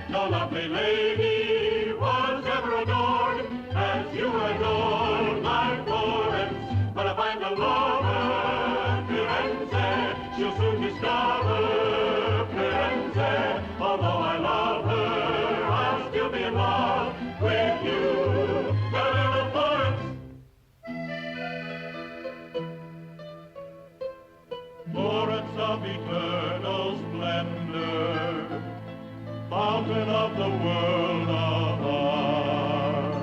No lovely lady was ever adored as you adore my Florence. When I find a lover, Firenze, she'll soon discover Firenze. Although I love her, I'll still be in love with you, the little Florence. Florence of eternal splendor, fountain of the world of art.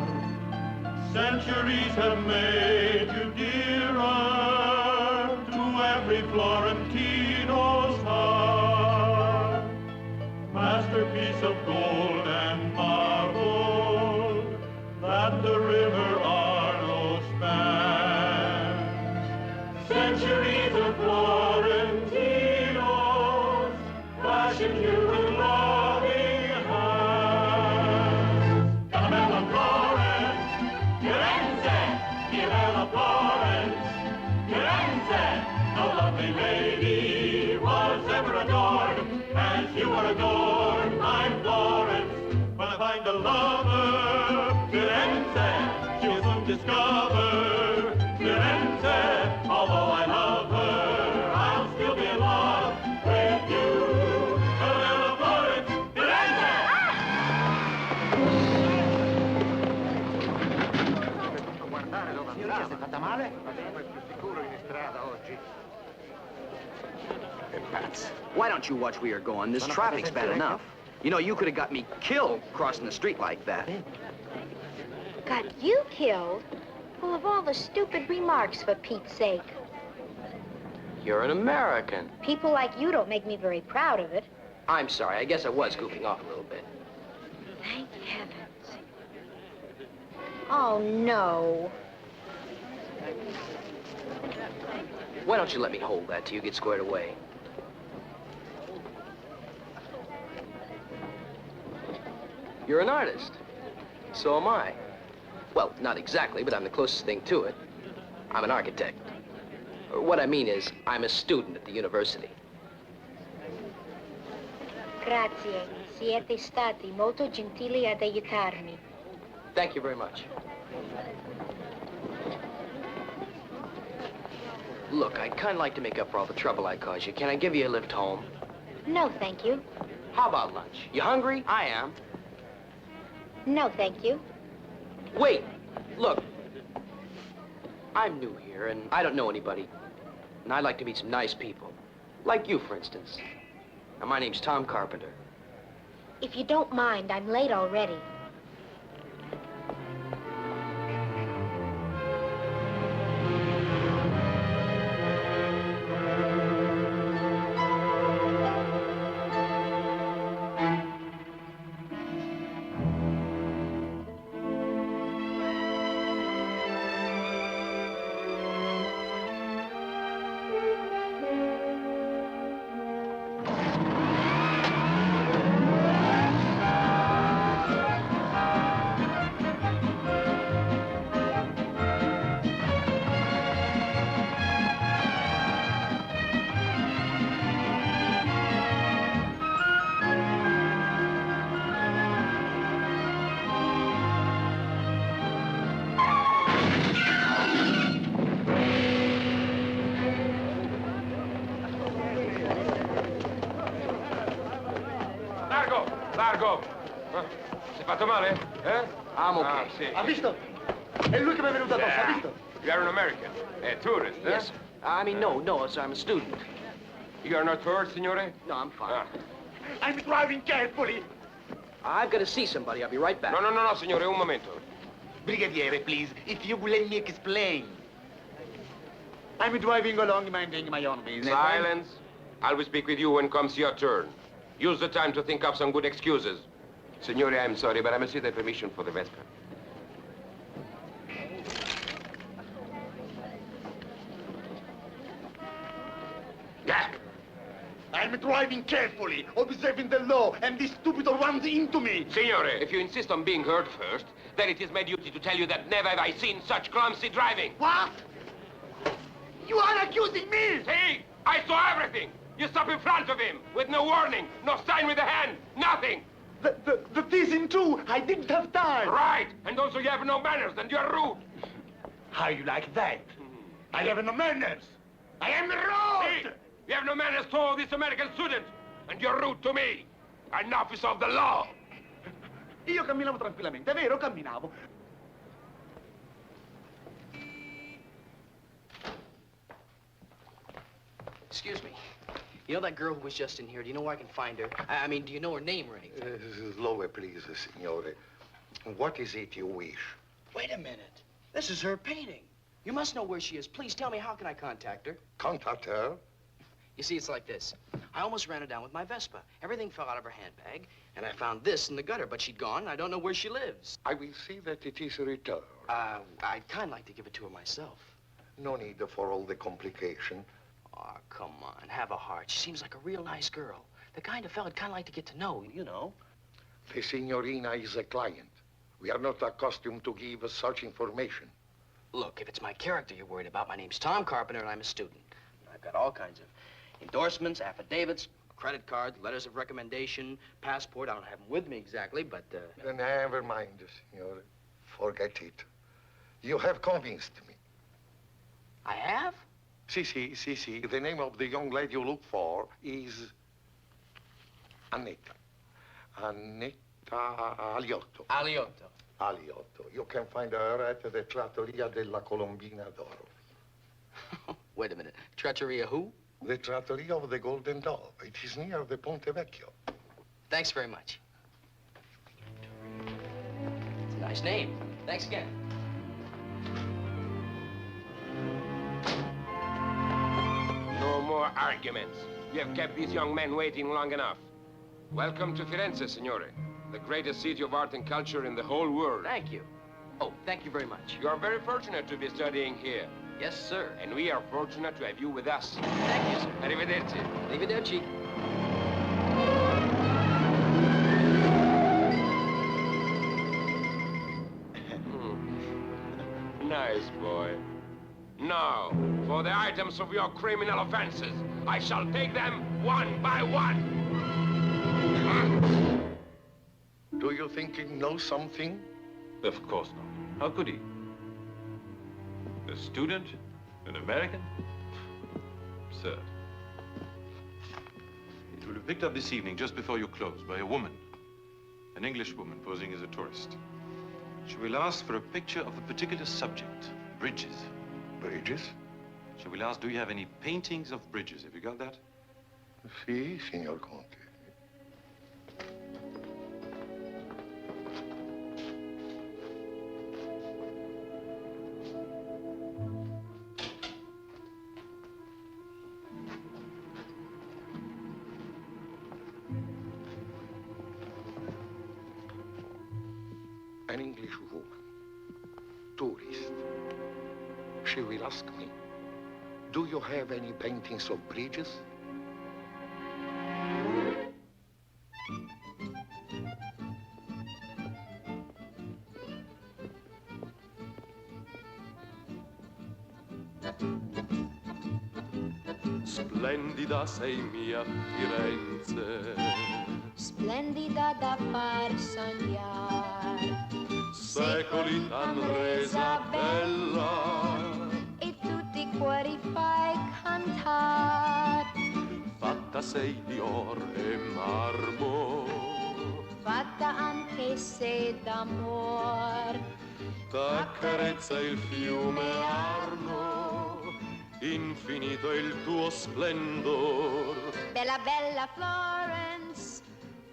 Centuries have made you dearer to every Florentino's heart. Masterpiece of gold and marble that the river Arno spans. Centuries of Florentinos fashioned you with loving hands. Bella Florence, Firenze, Bella Florence, Firenze. No lovely lady was ever adored as you are adored, my Florence. When I find a lover, Firenze, she'll soon discover Firenze. Although I love her, I'll still be in love with you, the little Florence, Firenze. Signora, si è fatta male? Sicuro in strada oggi. Che pazzo. Why don't you watch where you're going? This traffic's bad enough. You know, you could have got me killed crossing the street like that. Got you killed? Full of all the stupid remarks, for Pete's sake. You're an American. People like you don't make me very proud of it. I'm sorry. I guess I was goofing off a little bit. Thank heavens. Oh, no. Why don't you let me hold that till you get squared away? You're an artist. So am I. Well, not exactly, but I'm the closest thing to it. I'm an architect. What I mean is, I'm a student at the university. Grazie. Siete stati molto gentili ad aiutarmi. Thank you very much. Look, I'd kind of like to make up for all the trouble I caused you. Can I give you a lift home? No, thank you. How about lunch? You hungry? I am. No, thank you. Wait, look. I'm new here, and I don't know anybody. And I'd like to meet some nice people. Like you, for instance. Now, my name's Tom Carpenter. If you don't mind, I'm late already. Largo! Si è fatto male? Eh? I'm okay. Ah, sì. Ha visto? È lui che mi è venuto addosso, ha visto? You are an American, a tourist, eh? Yes. I mean, no, sir, I'm a student. You are not hurt, signore? No, I'm fine. Ah. I'm driving carefully. I've got to see somebody. I'll be right back. No, signore, un momento. Brigadiere, please, if you will let me explain. I'm driving along minding my own business. Silence. I will speak with you when comes your turn. Use the time to think up some good excuses. Signore, I'm sorry, but I must see the permission for the Vespa. Yeah. I'm driving carefully, observing the law, and this stupid runs into me. Signore, if you insist on being heard first, then it is my duty to tell you that never have I seen such clumsy driving. What? You are accusing me! See? I saw everything. You stop in front of him with no warning, no sign with the hand, nothing. The teasing too. I didn't have time. Right. And also you have no manners and you're rude. How you like that? I have no manners. I am rude! See? You have no manners to this American student, and you're rude to me, an officer of the law. Io camminavo tranquillamente, è vero, camminavo. Excuse me. You know that girl who was just in here? Do you know where I can find her? I mean, do you know her name or anything? Slower, please, signore. What is it you wish? Wait a minute. This is her painting. You must know where she is. Please tell me, how can I contact her? Contact her? You see, it's like this. I almost ran her down with my Vespa. Everything fell out of her handbag, and I found this in the gutter, but she'd gone. I don't know where she lives. I will see that it is returned. I'd kind of like to give it to her myself. No need for all the complication. Oh, come on. Have a heart. She seems like a real nice girl. The kind of fella I'd kind of like to get to know, you know. The signorina is a client. We are not accustomed to give such information. Look, if it's my character you're worried about, my name's Tom Carpenter, and I'm a student. I've got all kinds of endorsements, affidavits, credit cards, letters of recommendation, passport. I don't have them with me exactly, but, Never mind, signore. Forget it. You have convinced me. I have? Si. The name of the young lady you look for is Annetta. Annetta Aliotto. Aliotto. You can find her at the Trattoria della Colombina d'Oro. Wait a minute. Trattoria who? The Trattoria of the Golden Dove. It is near the Ponte Vecchio. Thanks very much. It's a nice name. Thanks again. No more arguments. You have kept these young men waiting long enough. Welcome to Firenze, signore. The greatest city of art and culture in the whole world. Thank you. Oh, thank you very much. You are very fortunate to be studying here. Yes, sir. And we are fortunate to have you with us. Thank you, sir. Arrivederci. Arrivederci. Nice boy. Now, for the items of your criminal offenses, I shall take them one by one. Do you think he knows something? Of course not. How could he? A student? An American? Absurd. It will be picked up this evening just before you close by a woman. An English woman posing as a tourist. She will ask for a picture of a particular subject, bridges. Bridges? She will ask, do you have any paintings of bridges? Have you got that? Si, signor Conte. An English woman, tourist. She will ask me, do you have any paintings of bridges? Splendida sei mia Firenze, Splendida da far sognare, secoli t'han resa bella, e tutti i cuori fai cantar. fatta sei di or e marmo, Fatta anche se d'amor, t'accarezza il fiume Arno, infinito è il tuo splendor. bella bella Florence,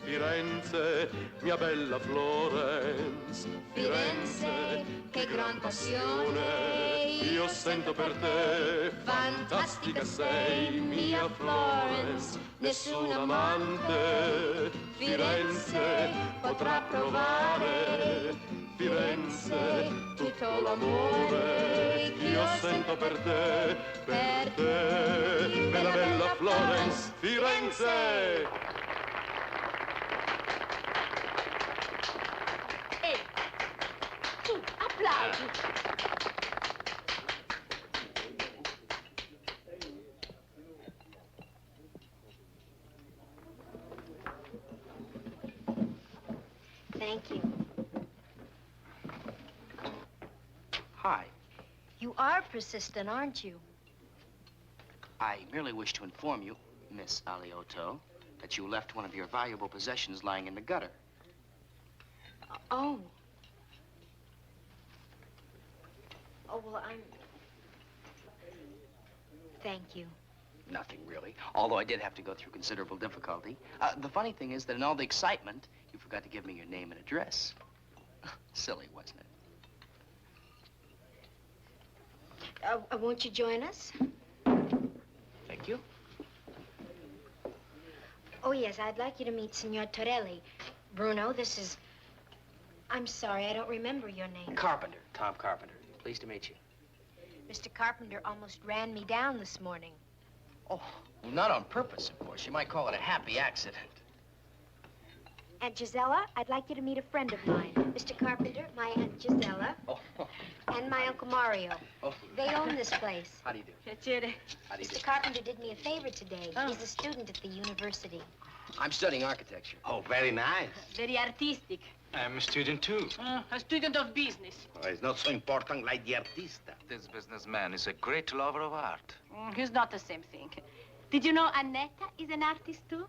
Firenze, mia bella Florence. Firenze, che gran passione io sento per te. Fantastica sei, mia Florence, nessun amante Firenze potrà provare. Firenze, tutto l'amore che io sento per te, bella bella Florence, Firenze. Tu, applaudi. Thank you. Hi. You are persistent, aren't you? I merely wish to inform you, Miss Aliotto, that you left one of your valuable possessions lying in the gutter. Oh. Oh, well, Thank you. Nothing, really. Although I did have to go through considerable difficulty. The funny thing is that in all the excitement, you forgot to give me your name and address. Silly, wasn't it? Won't you join us? Thank you. Oh, yes, I'd like you to meet Signor Torelli. Bruno, this is... I'm sorry, I don't remember your name. Carpenter, Tom Carpenter. Pleased to meet you. Mr. Carpenter almost ran me down this morning. Oh, well, not on purpose, of course. You might call it a happy accident. Aunt Gisella, I'd like you to meet a friend of mine. Mr. Carpenter, my Aunt Gisella, and my Uncle Mario. Oh. They own this place. How do you do? Piacere. How do you do? Mr. Carpenter did me a favor today. He's a student at the university. I'm studying architecture. Oh, very nice. Very artistic. I'm a student, too. A student of business. Oh, it's not so important like the artista. This businessman is a great lover of art. It's not the same thing. Did you know Annetta is an artist, too?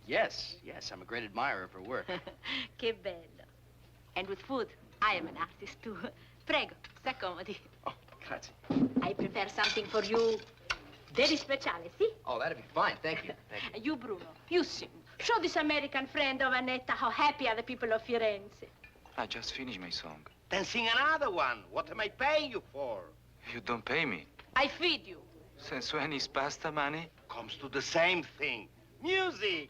Yes, yes. I'm a great admirer of her work. Che bello. And with food, I am an artist, too. Prego, s'accomodi. Oh, grazie. I prepare something for you very speciale, see? Oh, that'd be fine. Thank you. Thank you. You, Bruno, you sing. Show this American friend of Annetta how happy are the people of Firenze. I just finished my song. Then sing another one. What am I paying you for? You don't pay me. I feed you. Since when is pasta money? Comes to the same thing. Music.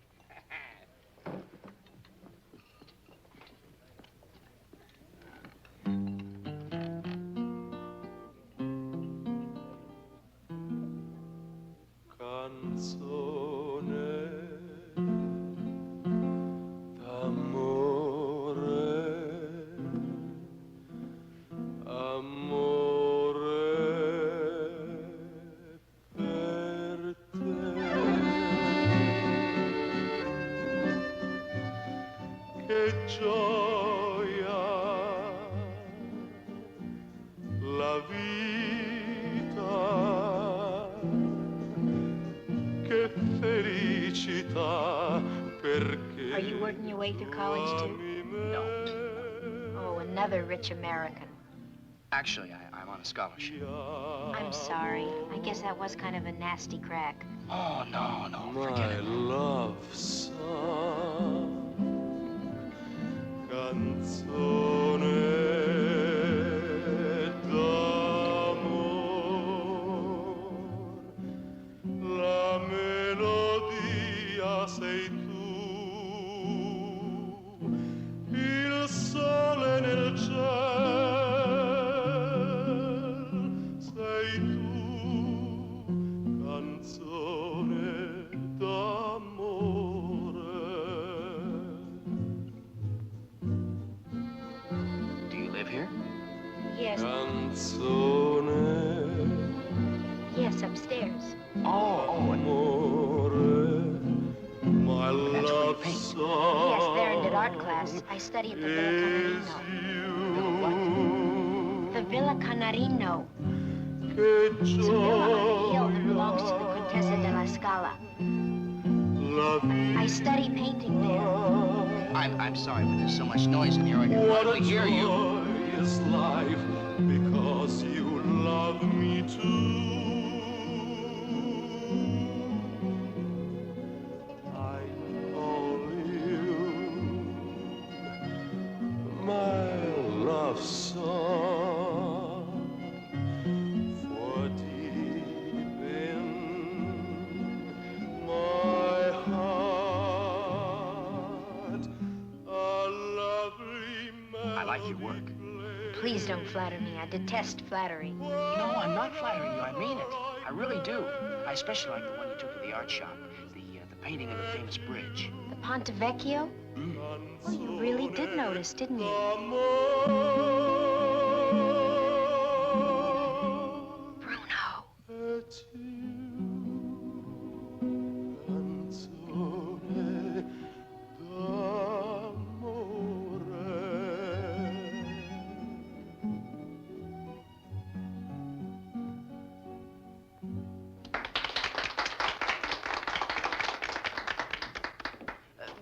Canzone d'amore, amore per te. Che gioia la vita, che felicità, perché... Are you working your way through college, too? No. Oh, another rich American. Actually, I'm on a scholarship. I'm sorry. I guess that was kind of a nasty crack. Oh, no, My forget it. love song, canzone d'amor, la melodia sei tu, il sole nel cielo sei tu, canzone d'amore. Do you live here? Yes, Canzone yes, upstairs. d'amore, my That's where you love paint. song. Yes, there in that art class. I study at the Villa Is Canarino. you. The Villa Canarino. Che It's a villa on the hill that belongs to the gioia Contessa della Scala. la I study painting there. I'm sorry, but there's so much noise in here I can What a hardly hear you. joyous life, because you love me too. I call you like your work. Please don't flatter me. I detest flattery. No, I'm not flattering you. I mean it. I really do. I especially like the one you took to the art shop. The painting of the famous bridge. The Ponte Vecchio? Well, you really did notice, didn't you?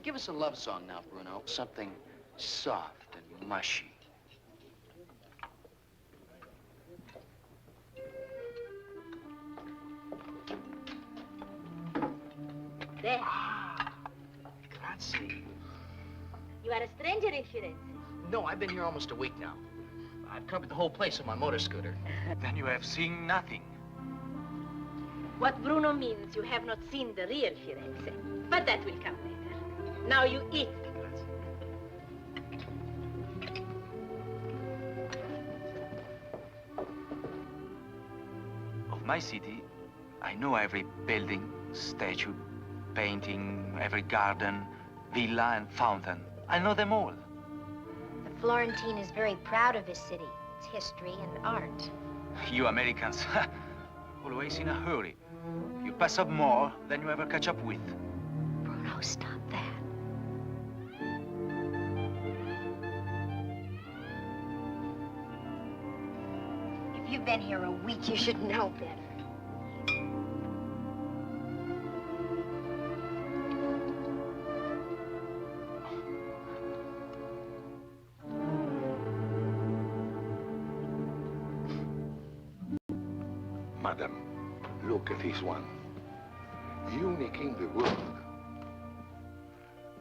Give us a love song now, Bruno. Something soft and mushy. There. Grazie. You are a stranger in Firenze. No, I've been here almost a week now. I've covered the whole place on my motor scooter. Then you have seen nothing. What Bruno means, you have not seen the real Firenze. But that will come later. Now you eat. Of my city, I know every building, statue, painting, every garden, villa and fountain. I know them all. The Florentine is very proud of his city, its history and art. You Americans, always in a hurry. You pass up more than you ever catch up with. Bruno, stop that. If you've been here a week, you should know better. Madam, look at this one. Unique in the world.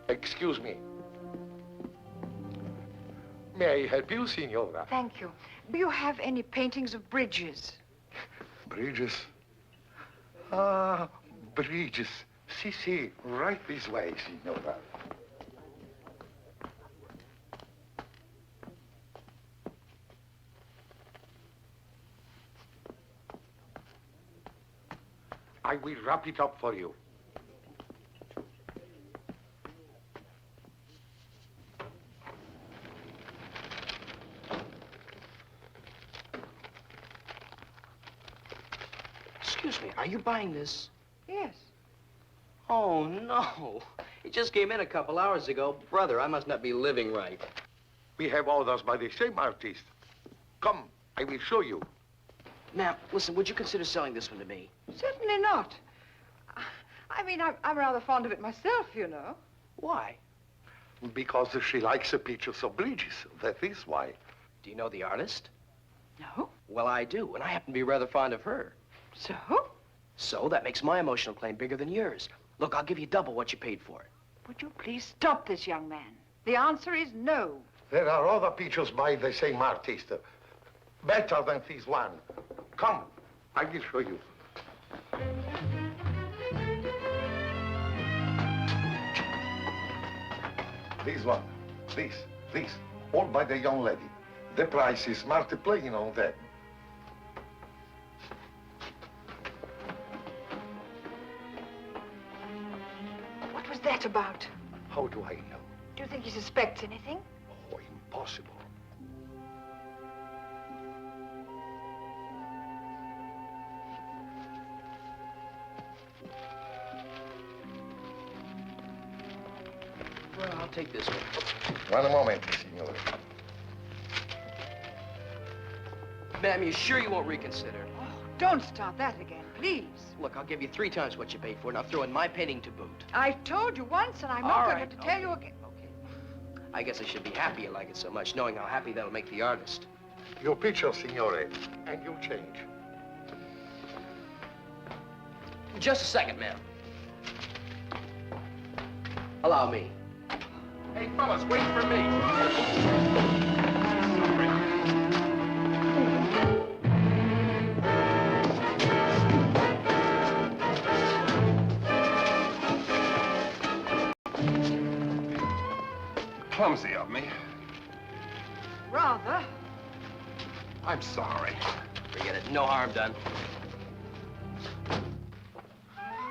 Excuse me. May I help you, signora? Thank you. Do you have any paintings of bridges? Bridges? Bridges. Si, right this way, signora. I will wrap it up for you. Excuse me, are you buying this? Yes. Oh, no. It just came in a couple hours ago. Brother, I must not be living right. We have orders by the same artist. Come, I will show you. Now, listen, would you consider selling this one to me? Certainly not. I mean, I'm rather fond of it myself, you know. Why? Because she likes the pictures of bridges. That is why. Do you know the artist? No. Well, I do, and I happen to be rather fond of her. So? So that makes my emotional claim bigger than yours. Look, I'll give you double what you paid for it. Would you please stop this, young man? The answer is no. There are other pictures by the same artist. Better than this one. Come, I will show you. This one, this, all by the young lady. The price is multiplying on that. What was that about? How do I know? Do you think he suspects anything? Oh, impossible. Well, I'll take this one. One moment, signore. Ma'am, you sure you won't reconsider? Oh, don't start that again, please. Look, I'll give you 3 times what you paid for, and I'll throw in my painting to boot. I told you once, and I'm All not right, going to tell you again. Okay. I guess I should be happy you like it so much, knowing how happy that'll make the artist. Your picture, signore, and you'll change. Just a second, ma'am. Allow me. Hey, fellas, wait for me. Clumsy of me. Rather. I'm sorry. Forget it. No harm done.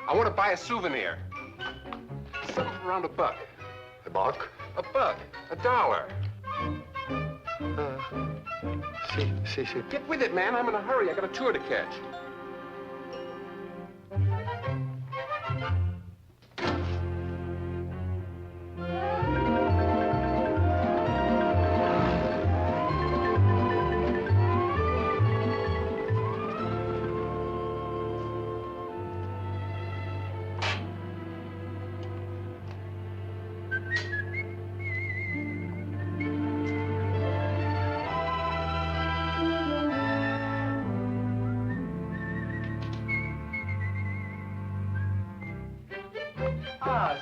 I want to buy a souvenir. Something around $1. $1? $1. $1. Si. Get with it, man. I'm in a hurry. I got a tour to catch.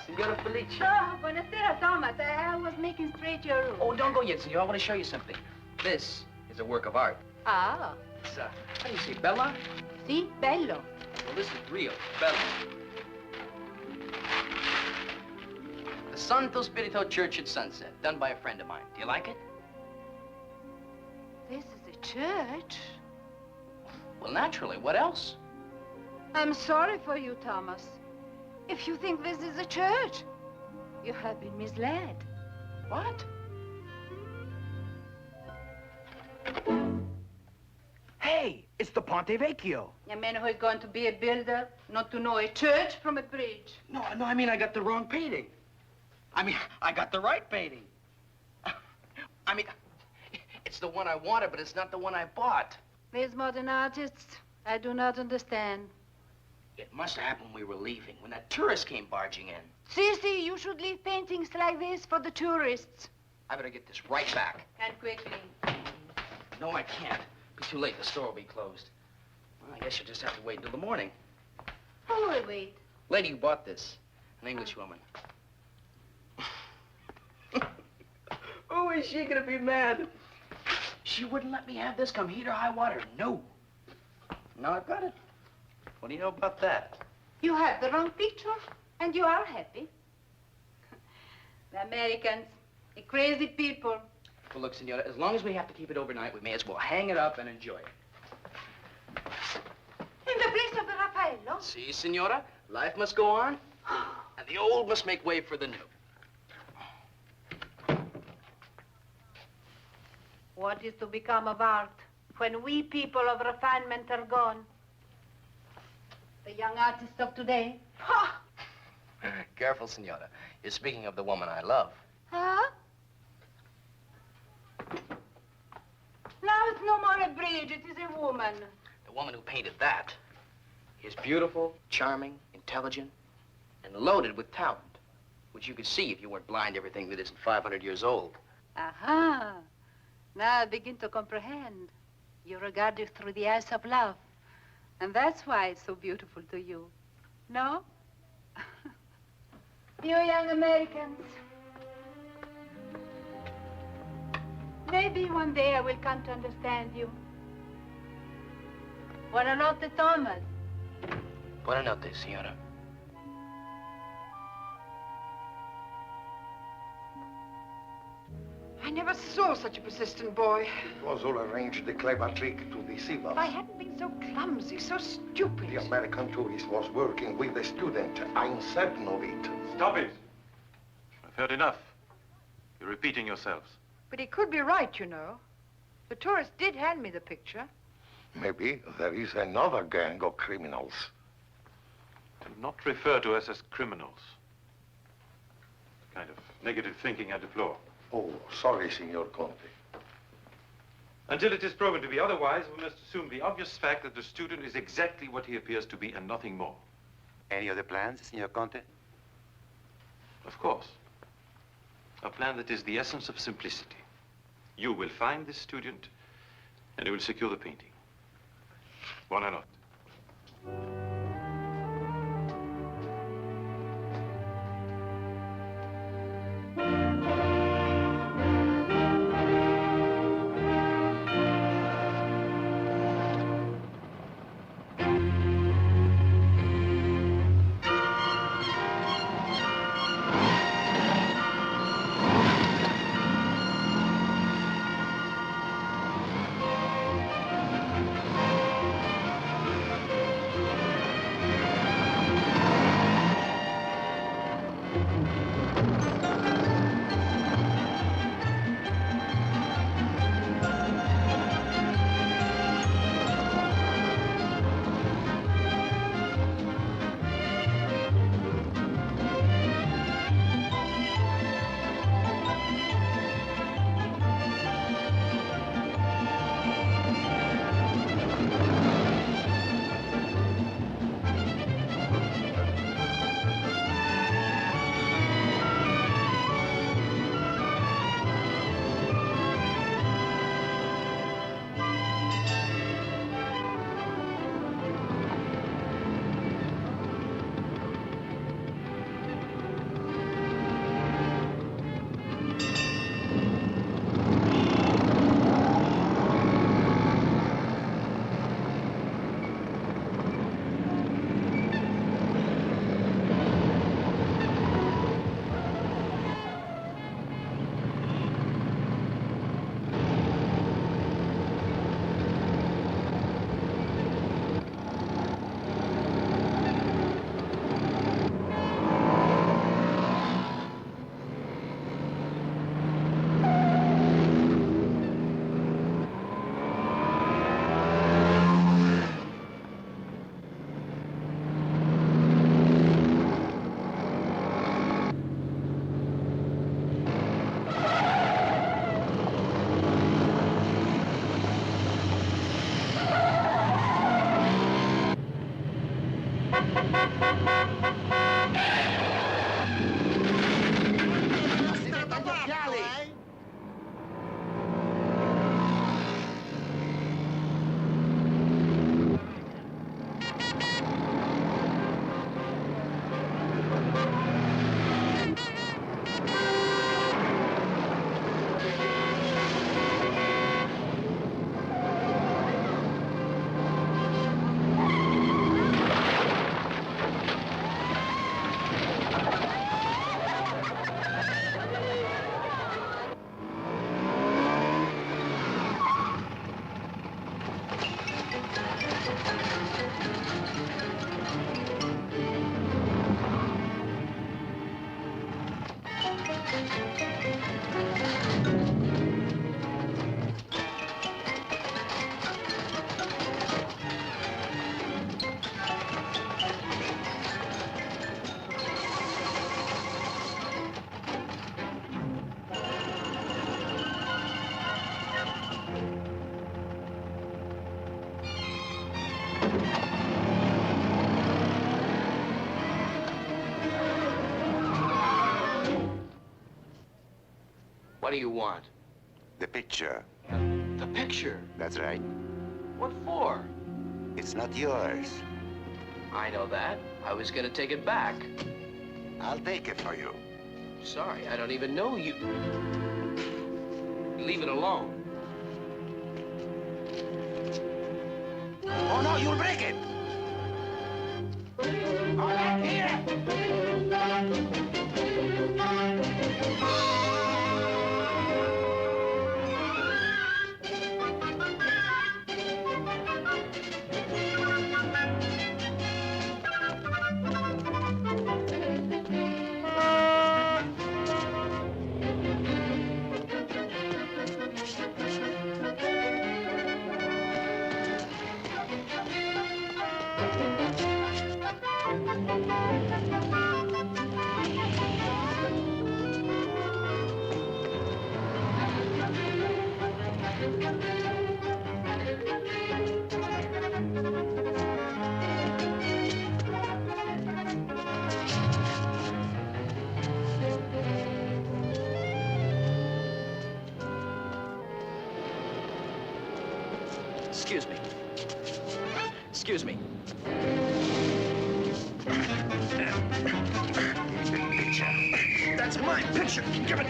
Signora Felice. Oh, buonasera, Thomas. I was making straight your room. Oh, don't go yet, senor. I want to show you something. This is a work of art. Ah. It's, how do you say, Bella? Si, bello. Well, this is real, Bella. The Santo Spirito Church at sunset, done by a friend of mine. Do you like it? This is a church. Well, naturally. What else? I'm sorry for you, Thomas. If you think this is a church, you have been misled. What? Hey, it's the Ponte Vecchio. A man who is going to be a builder, not to know a church from a bridge. No, I mean, I got the wrong painting. I mean, I got the right painting. I mean, it's the one I wanted, but it's not the one I bought. These modern artists, I do not understand. It must have happened when we were leaving, when that tourist came barging in. Cece, you should leave paintings like this for the tourists. I better get this right back. And quickly. No, I can't. Be too late. The store will be closed. Well, I guess you'll just have to wait until the morning. Who will wait? Lady who bought this, an English woman. Oh, is she gonna be mad? She wouldn't let me have this come heat or high water. No. Now I've got it. What do you know about that? You have the wrong picture, and you are happy. The Americans, the crazy people. Well, look, senora, as long as we have to keep it overnight, we may as well hang it up and enjoy it. In the place of the Raffaello? See, senora, life must go on, and the old must make way for the new. What is to become of art when we people of refinement are gone? The young artists of today? Ha! Careful, senora. You're speaking of the woman I love. Huh? Now it's no more a bridge, it is a woman. The woman who painted that is beautiful, charming, intelligent, and loaded with talent, which you could see if you weren't blind to everything that isn't 500 years old. Aha. Now I begin to comprehend. You regard it through the eyes of love. And that's why it's so beautiful to you. No? You young Americans. Maybe one day I will come to understand you. Buonanotte, Thomas. Buonanotte, signora. I never saw such a persistent boy. It was all arranged, a clever trick to deceive us. If I hadn't been so clumsy, so stupid. The American tourist was working with a student. I'm certain of it. Stop it. I've heard enough. You're repeating yourselves. But he could be right, you know. The tourist did hand me the picture. Maybe there is another gang of criminals. Do not refer to us as criminals. Kind of negative thinking I deplore. Oh, sorry, Signor Conte. Until it is proven to be otherwise, we must assume the obvious fact that the student is exactly what he appears to be and nothing more. Any other plans, Signor Conte? Of course. A plan that is the essence of simplicity. You will find this student, and you will secure the painting. Buonanotte. What do you want? The picture. The picture? That's right. What for? It's not yours. I know that. I was gonna take it back. I'll take it for you. Sorry, I don't even know you. Leave it alone. Oh, no, you'll break it. All right, here. Excuse me. Excuse me. That's my picture. Give it.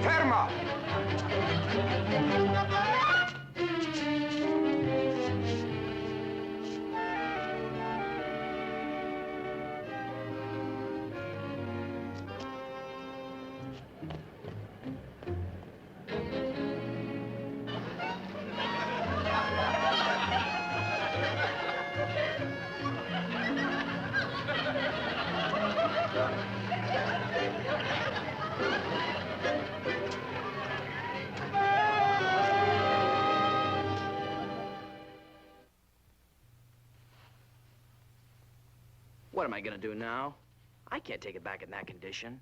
Fermo! What am I gonna do now? I can't take it back in that condition.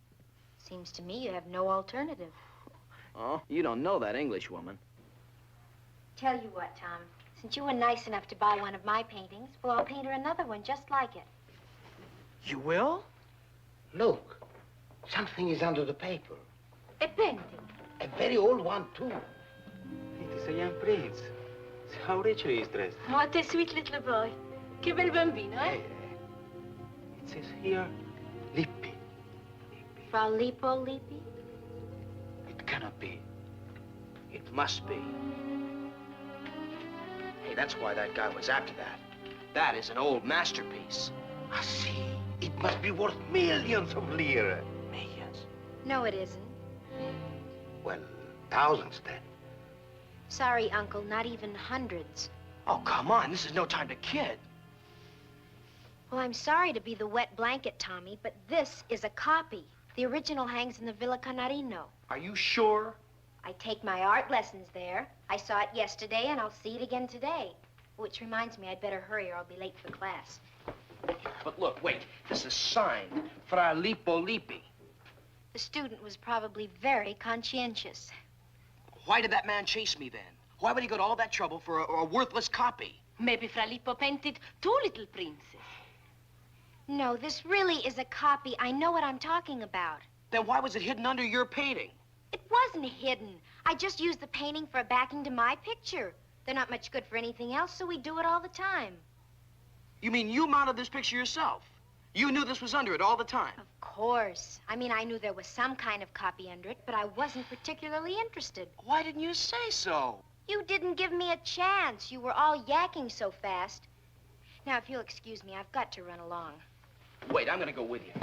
Seems to me you have no alternative. Oh, you don't know that English woman. Tell you what, Tom. Since you were nice enough to buy one of my paintings, well, I'll paint her another one just like it. You will? Look, something is under the paper. A painting. A very old one, too. It is a young prince. How richly he is dressed. What a sweet little boy. Che bel bambino, eh? It says here, Lippi. Frau Lippi? It cannot be. It must be. Hey, that's why that guy was after that. That is an old masterpiece. I see. It must be worth millions of lire. Millions? No, it isn't. Well, thousands, then. Sorry, Uncle, not even hundreds. Oh, come on. This is no time to kid. Well, I'm sorry to be the wet blanket, Tommy, but this is a copy. The original hangs in the Villa Canarino. Are you sure? I take my art lessons there. I saw it yesterday, and I'll see it again today. Which reminds me, I'd better hurry or I'll be late for class. But look, wait. This is signed Fra Lippi. The student was probably very conscientious. Why did that man chase me then? Why would he go to all that trouble for a worthless copy? Maybe Fra Lippo painted two little princes. No, this really is a copy. I know what I'm talking about. Then why was it hidden under your painting? It wasn't hidden. I just used the painting for a backing to my picture. They're not much good for anything else, so we do it all the time. You mean you mounted this picture yourself? You knew this was under it all the time? Of course. I mean, I knew there was some kind of copy under it, but I wasn't particularly interested. Why didn't you say so? You didn't give me a chance. You were all yakking so fast. Now, if you'll excuse me, I've got to run along. Wait, I'm gonna go with you.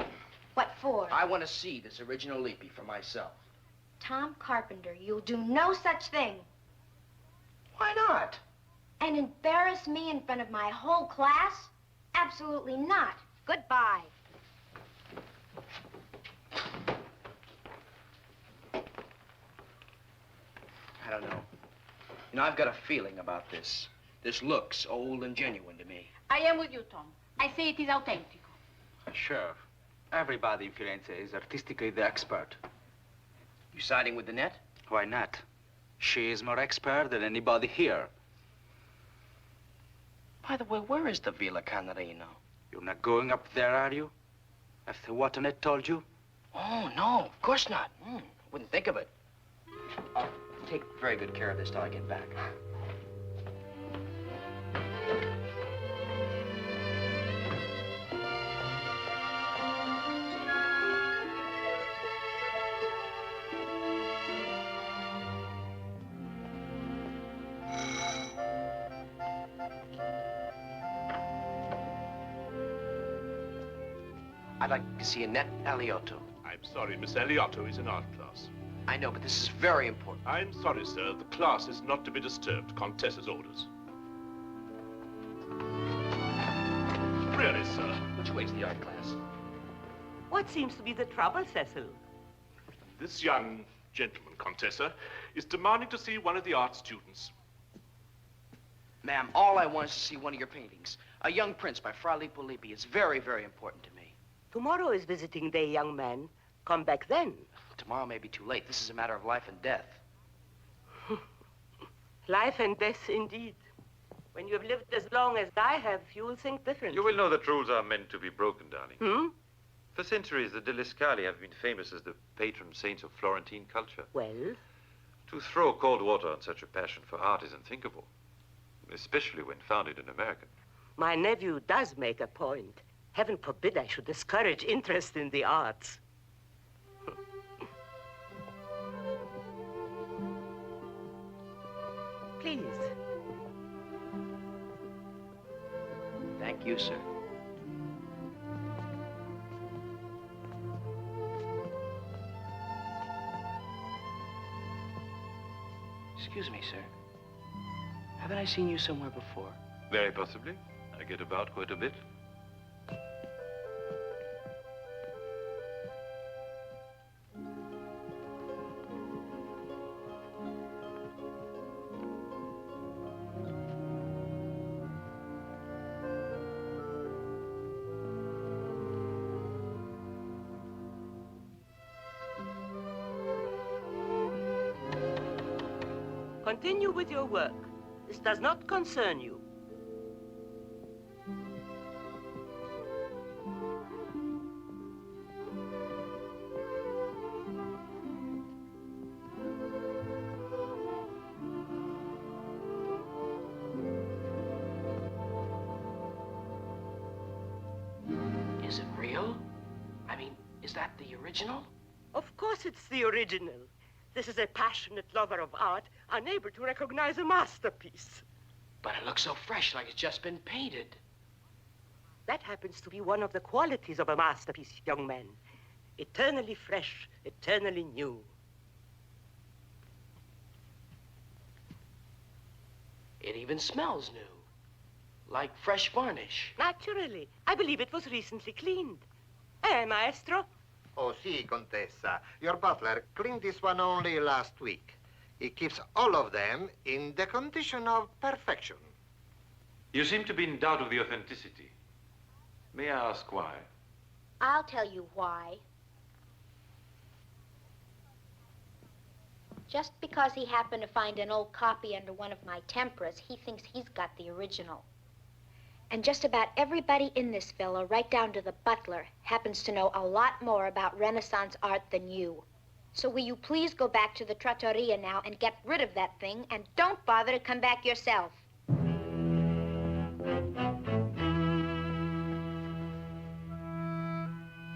What for? I want to see this original Lippi for myself. Tom Carpenter, you'll do no such thing. Why not? And embarrass me in front of my whole class? Absolutely not. Goodbye. I don't know. You know, I've got a feeling about this. This looks old and genuine to me. I am with you, Tom. I say it is authentic. Sure. Everybody in Firenze is artistically the expert. You siding with the net? Why not? She is more expert than anybody here. By the way, where is the Villa Canarino? You're not going up there, are you? After what Annette told you? Oh, no, of course not. Wouldn't think of it. I'll take very good care of this till I get back. I'd like to see Annette Aliotto. I'm sorry, Miss Aliotto is in art class. I know, but this is very important. I'm sorry, sir. The class is not to be disturbed. Countess's orders. Really, sir. Which way's the art class? What seems to be the trouble, Cecil? This young gentleman, Contessa, is demanding to see one of the art students. Ma'am, all I want is to see one of your paintings. A Young Prince by Fra Lippo Lippi. It's very, very important to me. Tomorrow is visiting day, young man. Come back then. Tomorrow may be too late. This is a matter of life and death. Life and death, indeed. When you have lived as long as I have, you will think differently. You will know that rules are meant to be broken, darling. For centuries, the Deliscali have been famous as the patron saints of Florentine culture. Well? To throw cold water on such a passion for art is unthinkable, especially when founded in America. My nephew does make a point. Heaven forbid I should discourage interest in the arts. Please. Thank you, sir. Excuse me, sir. Haven't I seen you somewhere before? Very possibly. I get about quite a bit. Continue with your work. This does not concern you. Is it real? I mean, is that the original? Of course it's the original. This is a passionate lover of art, unable to recognize a masterpiece. But it looks so fresh, like it's just been painted. That happens to be one of the qualities of a masterpiece, young man. Eternally fresh, eternally new. It even smells new, like fresh varnish. Naturally. I believe it was recently cleaned. Eh, maestro? Oh, si, Contessa. Your butler cleaned this one only last week. He keeps all of them in the condition of perfection. You seem to be in doubt of the authenticity. May I ask why? I'll tell you why. Just because he happened to find an old copy under one of my temperas, he thinks he's got the original. And just about everybody in this villa, right down to the butler, happens to know a lot more about Renaissance art than you. So will you please go back to the trattoria now and get rid of that thing, and don't bother to come back yourself.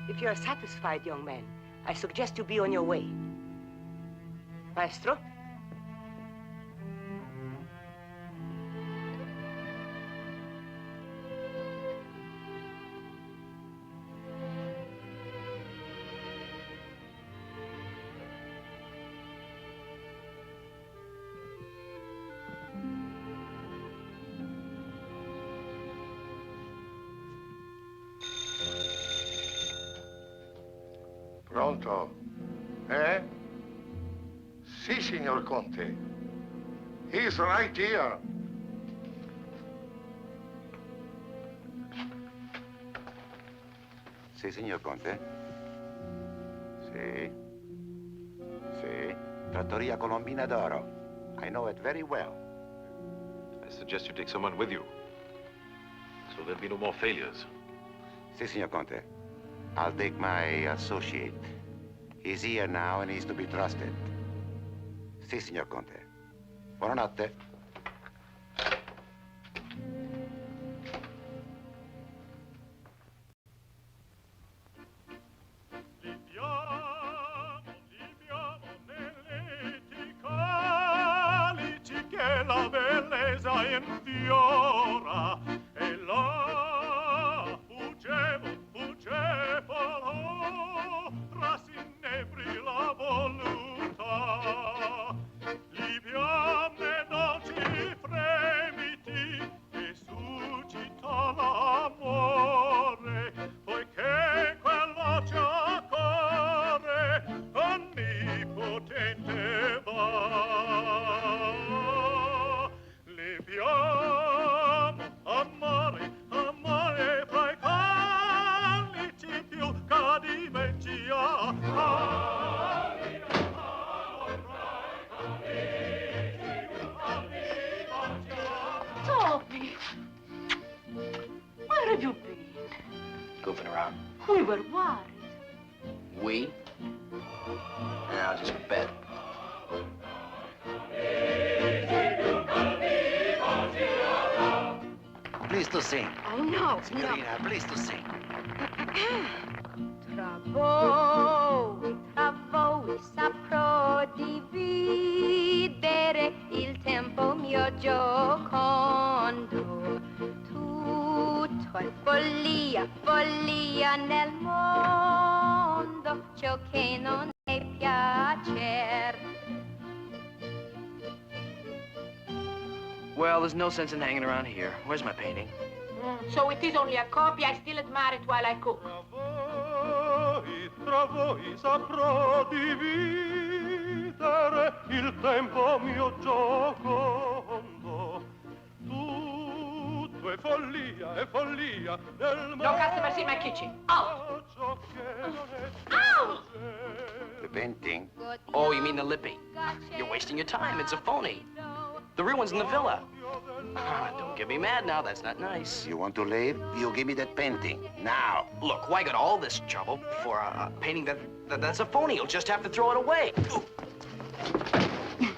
If you are satisfied, young man, I suggest you be on your way. Maestro? Pronto? Eh? Si, signor Conte. He's right here. Si, signor Conte. Si. Si. Trattoria Colombina d'Oro. I know it very well. I suggest you take someone with you, so there'll be no more failures. Si, signor Conte. I'll take my associate. He's here now and he's to be trusted. Si, signor Conte. Buonanotte. Che la bellezza infiora e là fuggevolo rasinebri la voluttà li fiamme dolci fremiti e suscita l'amore poiché quell'oce accorre onnipotente va. Amore, amore, fra i calici più cadimenti ha. Toby, where have you been? Goofing around. We were worried. We? Now just bet. Please to sing. Oh, no, Signorina, please to sing. Travoi, saprò dividere il tempo mio giocondo. Tutto è follia, follia nel mondo, ciò che non è piacer. Well, there's no sense in hanging around here. Where's my painting? So it is only a copy. I still admire it while I cook. Tra voi saprò dividere il tempo mio giocondo. Tutto è follia nel mondo. No customers in my kitchen. Out! Out! The painting? Oh, you mean the lippy? You're wasting your time. It's a phony. The real one's in the villa. Don't get me mad now. That's not nice. You want to leave? You give me that painting. Now. Look, why got all this trouble for a painting that's a phony? You'll just have to throw it away. You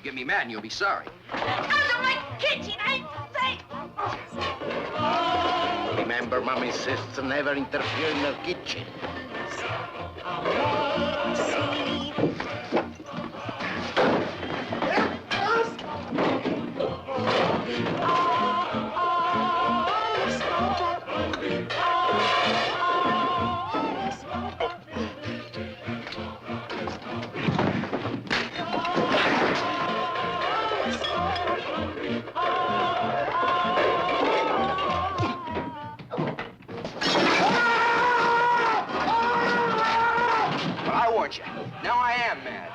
get me mad and you'll be sorry. Out of my kitchen, I say! Remember, Mommy says to never interfere in her kitchen. Now I am mad.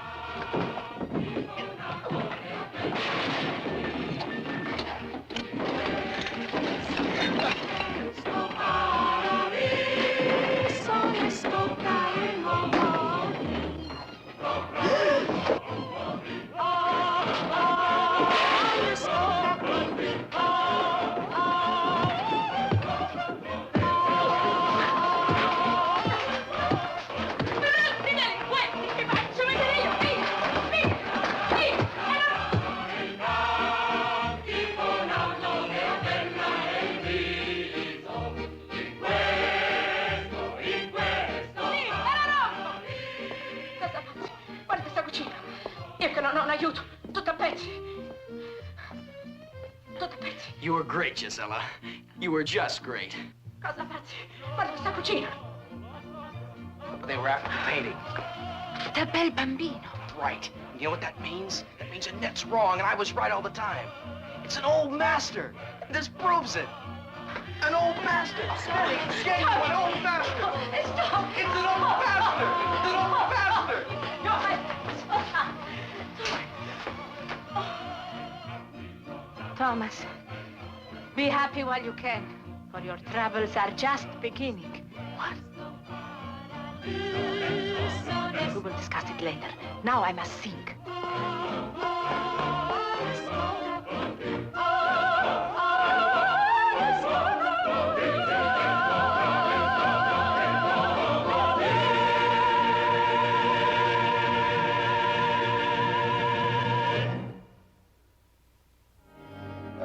You were great, Gisella. You were just great. Cosa fazzi? Guarda questa cucina. But they were after the painting. The bel bambino. Right. You know what that means? That means Annette's wrong, and I was right all the time. It's an old master. This proves it. An old master. Steady, genuine old master. Stop! It's an old master. It's an old master. No, Thomas, be happy while you can, for your travels are just beginning. What? We will discuss it later. Now I must sing.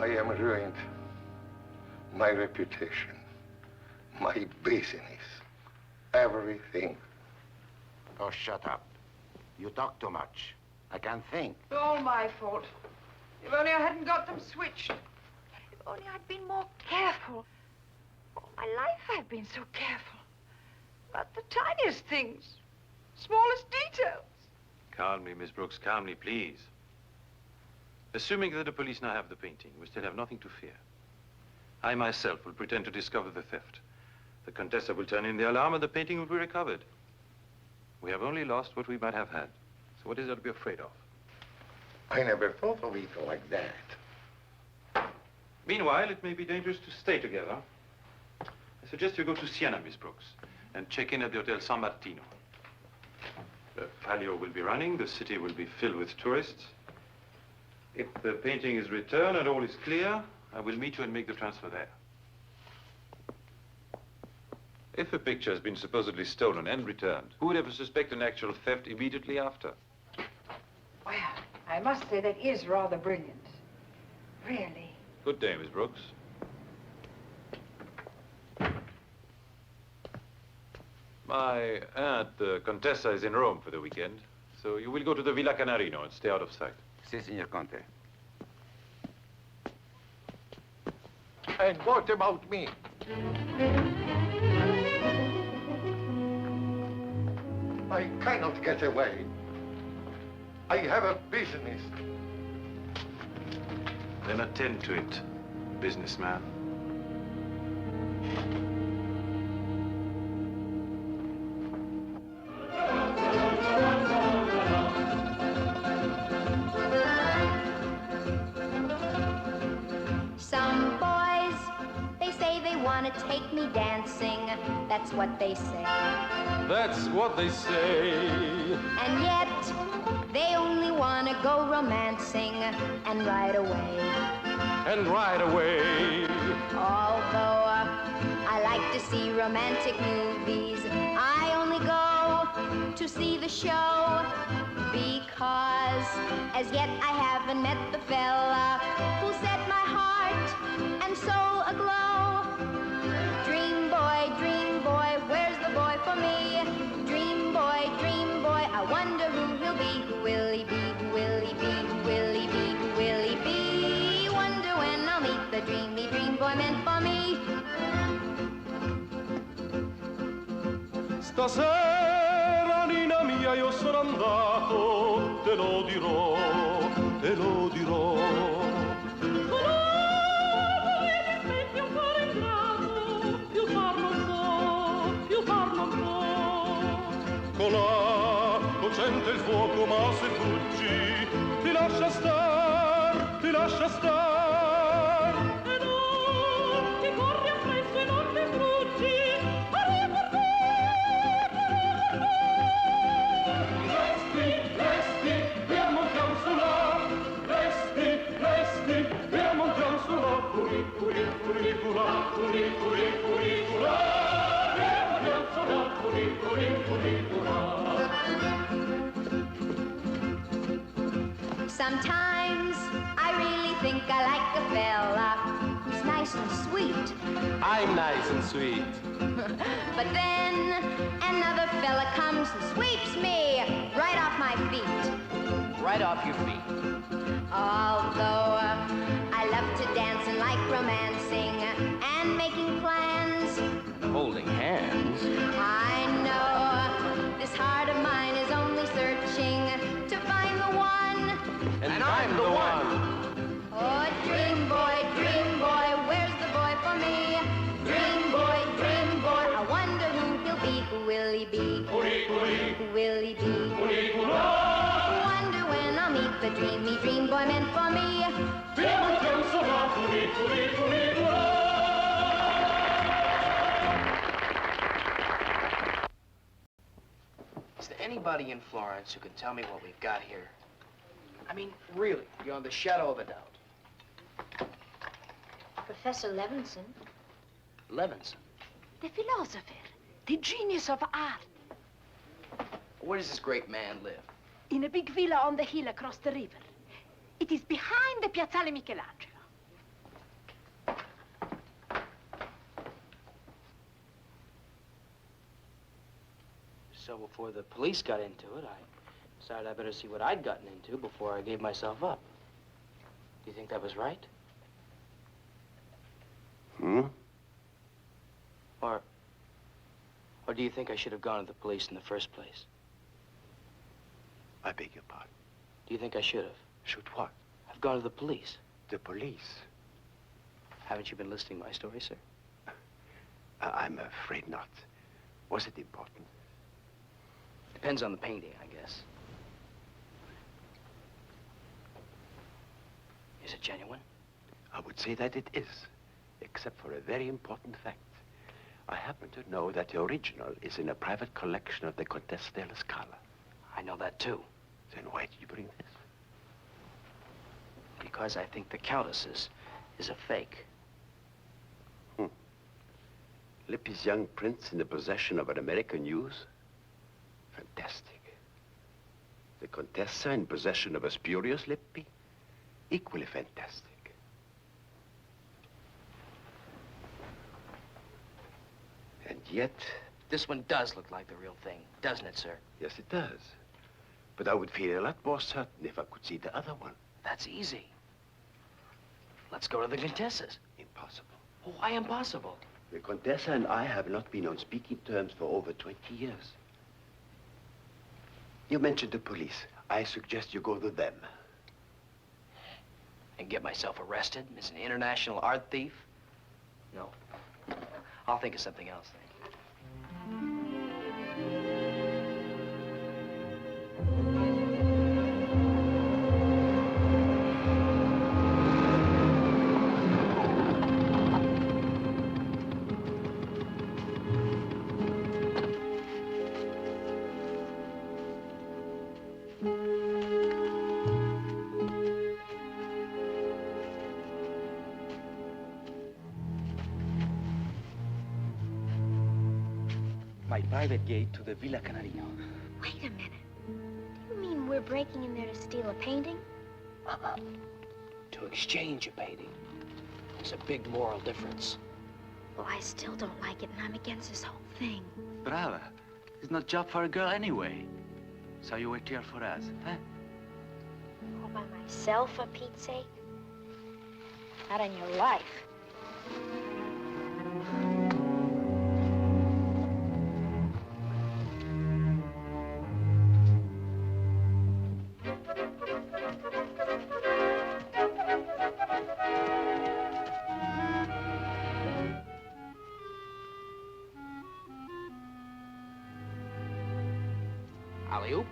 I am ruined. My reputation, my business, everything. Oh, shut up. You talk too much. I can't think. It's all my fault. If only I hadn't got them switched. If only I'd been more careful. All my life I've been so careful. About the tiniest things, smallest details. Calmly, Miss Brooks, calmly, please. Assuming that the police now have the painting, we still have nothing to fear. I myself will pretend to discover the theft. The Contessa will turn in the alarm and the painting will be recovered. We have only lost what we might have had. So what is there to be afraid of? I never thought of it like that. Meanwhile, it may be dangerous to stay together. I suggest you go to Siena, Miss Brooks, and check in at the Hotel San Martino. The Palio will be running, the city will be filled with tourists. If the painting is returned and all is clear, I will meet you and make the transfer there. If a picture has been supposedly stolen and returned, who would ever suspect an actual theft immediately after? Well, I must say that is rather brilliant. Really. Good day, Miss Brooks. My aunt, the Contessa, is in Rome for the weekend, so you will go to the Villa Canarino and stay out of sight. Si, signor Conte. And what about me? I cannot get away. I have a business. Then attend to it, businessman. Some boys, they say they want to take me dancing. That's what they say. That's what they say. And yet, they only want to go romancing and right away. And right away. Although I like to see romantic movies, I only go to see the show because as yet I haven't met the fella who set my heart and soul aglow. Dream boy, where's the boy for me? Dream boy, I wonder who he'll be. Who will he be? Who will he be? Who will he be? Who will he be? Wonder when I'll meet the dreamy dream boy meant for me. Stasera, Nina mia, io sono andato, te lo dirò, te lo dirò. Colà, cocente il fuoco, ma se fuggi, ti lascia star, ti lascia star. E non ti corri appresso e non ti struggi, a ricordare. Resti, e ammontiamo su là, resti, e ammontiamo su là, curicula, Sometimes I really think I like a fella who's nice and sweet. I'm nice and sweet. But then another fella comes and sweeps me right off my feet. Right off your feet. Although I love to dance and like romancing and making plans. Holding hands. I know this heart of mine is only searching to find the one. And I'm the one. Oh, dream boy, where's the boy for me? Dream boy, I wonder who he'll be. Who will he be? Who will he be? Wonder when I'll meet the dreamy dream boy meant for me. Is there anybody in Florence who can tell me what we've got here? I mean, really, beyond the shadow of a doubt. Professor Levinson. Levinson? The philosopher, the genius of art. Where does this great man live? In a big villa on the hill across the river. It is behind the Piazzale Michelangelo. So before the police got into it, I decided I better see what I'd gotten into before I gave myself up. Do you think that was right? Or do you think I should have gone to the police in the first place? I beg your pardon. Do you think I should have? Should what? I've gone to the police. The police? Haven't you been listening to my story, sir? I'm afraid not. Was it important? Depends on the painting, I guess. Is it genuine? I would say that it is, except for a very important fact. I happen to know that the original is in a private collection of the Comtesse della Scala. I know that, too. Then why did you bring this? Because I think the Countess is a fake. Lippy's young prince in the possession of an American news? Fantastic. The Contessa in possession of a spurious Lippy? Equally fantastic. And yet... This one does look like the real thing, doesn't it, sir? Yes, it does. But I would feel a lot more certain if I could see the other one. That's easy. Let's go to the Contessa's. Impossible. Why impossible? The Contessa and I have not been on speaking terms for over 20 years. You mentioned the police. I suggest you go to them. And get myself arrested as an international art thief? No. I'll think of something else, thank you. My private gate to the Villa Canarino. Wait a minute. Do you mean we're breaking in there to steal a painting? To exchange a painting. There's a big moral difference. Well, I still don't like it, and I'm against this whole thing. Brava. It's not job for a girl anyway. So you wait here for us, huh? All by myself, for Pete's sake? Not in your life. Alley-oop.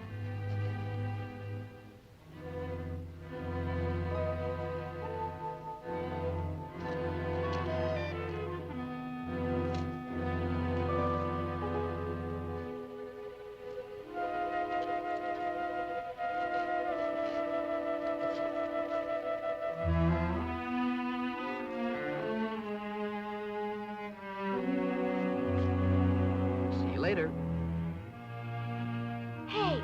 See you later. Hey!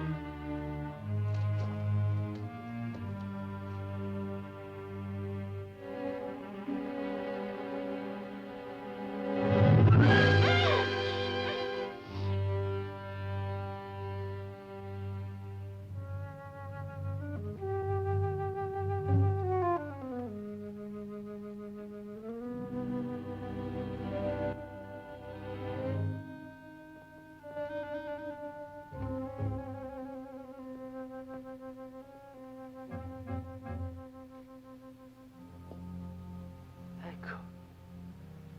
Ecco.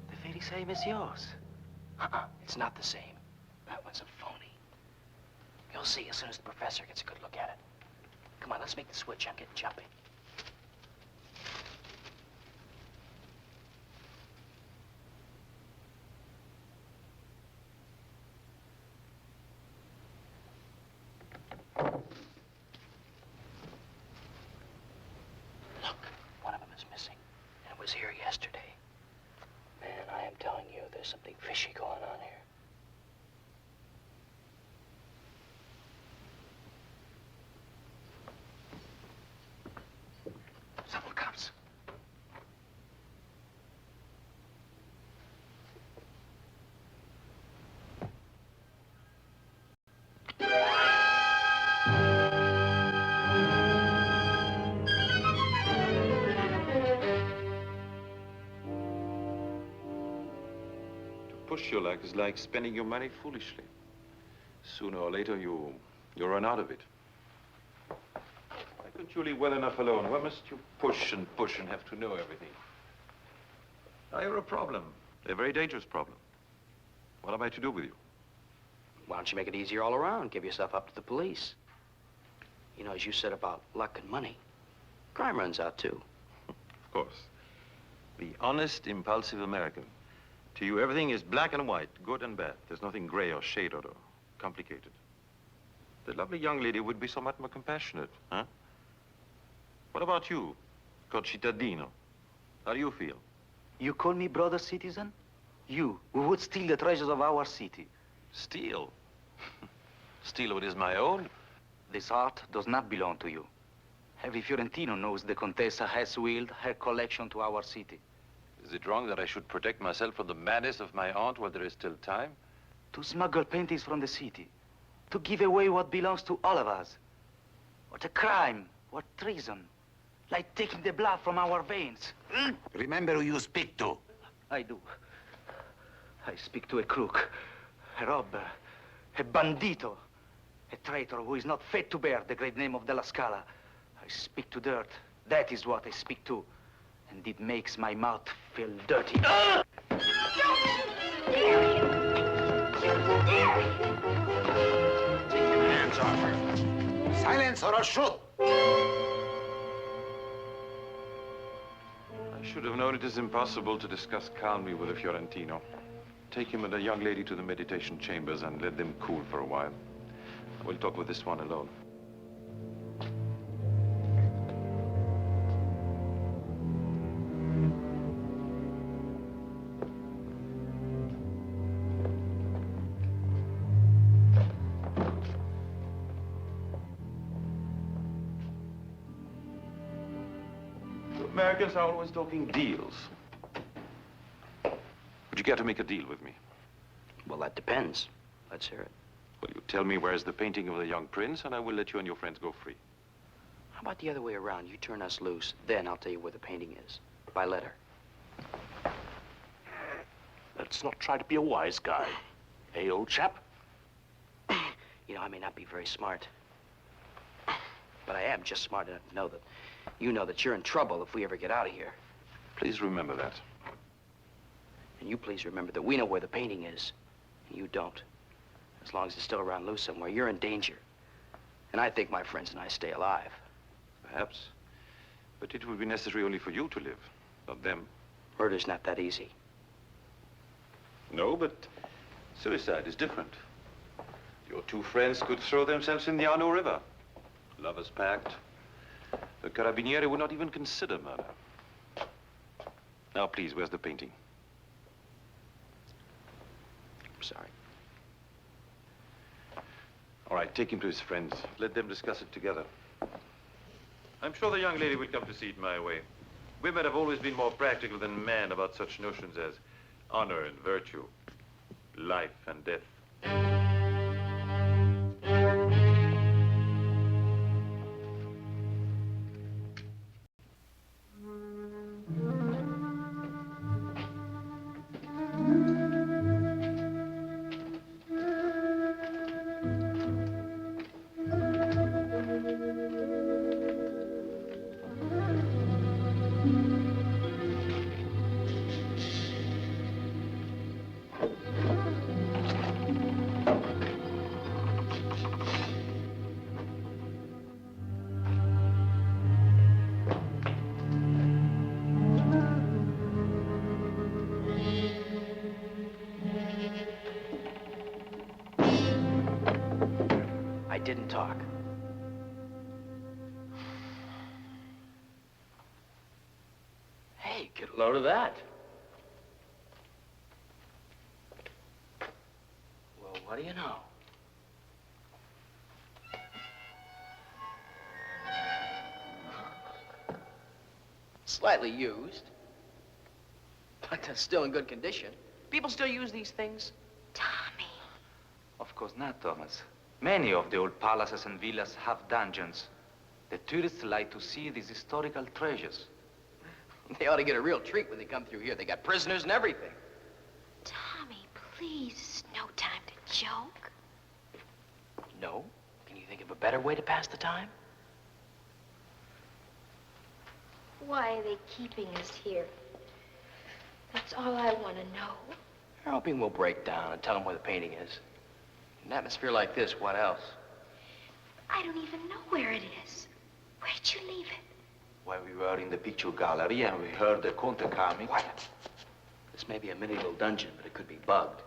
The very same as yours. It's not the same. That one's a phony. You'll see as soon as the professor gets a good look at it. Come on, let's make the switch. I'm getting jumpy. Look, one of them is missing. And it was here yesterday. Man, I am telling you, there's something fishy going on here. push you like is like spending your money foolishly. Sooner or later, you run out of it. Why couldn't you leave well enough alone? Why must you push and have to know everything? Now, you're a problem. A very dangerous problem. What am I to do with you? Why don't you make it easier all around? Give yourself up to the police. You know, as you said about luck and money, crime runs out too. Of course. The honest, impulsive American. To you, everything is black and white, good and bad. There's nothing gray or shaded or complicated. The lovely young lady would be so much more compassionate, huh? What about you, concittadino? How do you feel? You call me brother citizen? You, who would steal the treasures of our city. Steal? Steal what is my own? This art does not belong to you. Every Fiorentino knows the Contessa has willed her collection to our city. Is it wrong that I should protect myself from the madness of my aunt while there is still time? To smuggle paintings from the city. To give away what belongs to all of us. What a crime. What treason. Like taking the blood from our veins. Remember who you speak to. I do. I speak to a crook, a robber, a bandito, a traitor who is not fit to bear the great name of Della Scala. I speak to dirt. That is what I speak to. And it makes my mouth feel dirty. Take your hands off her. Silence or I'll shoot. I should have known it is impossible to discuss calmly with a Fiorentino. Take him and a young lady to the meditation chambers and let them cool for a while. I will talk with this one alone. Americans are always talking deals. Would you care to make a deal with me? Well, that depends. Let's hear it. Well, you tell me where's the painting of the young prince, and I will let you and your friends go free. How about the other way around? You turn us loose, then I'll tell you where the painting is. By letter. Let's not try to be a wise guy. Hey, old chap? You know, I may not be very smart. But I am just smart enough to know that you know that you're in trouble if we ever get out of here. Please remember that. And you please remember that we know where the painting is, and you don't. As long as it's still around loose somewhere, you're in danger. And I think my friends and I stay alive. Perhaps. But it would be necessary only for you to live, not them. Murder's not that easy. No, but suicide is different. Your two friends could throw themselves in the Arno River. Lovers pact. The Carabinieri would not even consider murder. Now, please, where's the painting? I'm sorry. All right, take him to his friends. Let them discuss it together. I'm sure the young lady will come to see it my way. Women have always been more practical than men about such notions as honor and virtue, life and death. I didn't talk. Hey, get a load of that. Well, what do you know? Slightly used, but they're still in good condition. People still use these things. Of course not, Thomas. Many of the old palaces and villas have dungeons. The tourists like to see these historical treasures. They ought to get a real treat when they come through here. They got prisoners and everything. Tommy, Please, it's no time to joke. No? Can you think of a better way to pass the time? Why are they keeping us here? That's all I want to know. They're hoping we'll break down and tell them where the painting is. In an atmosphere like this, what else? I don't even know where it is. Where did you leave it? When we were in the picture gallery and we heard the Conte coming. Quiet. This may be a medieval dungeon, but it could be bugged.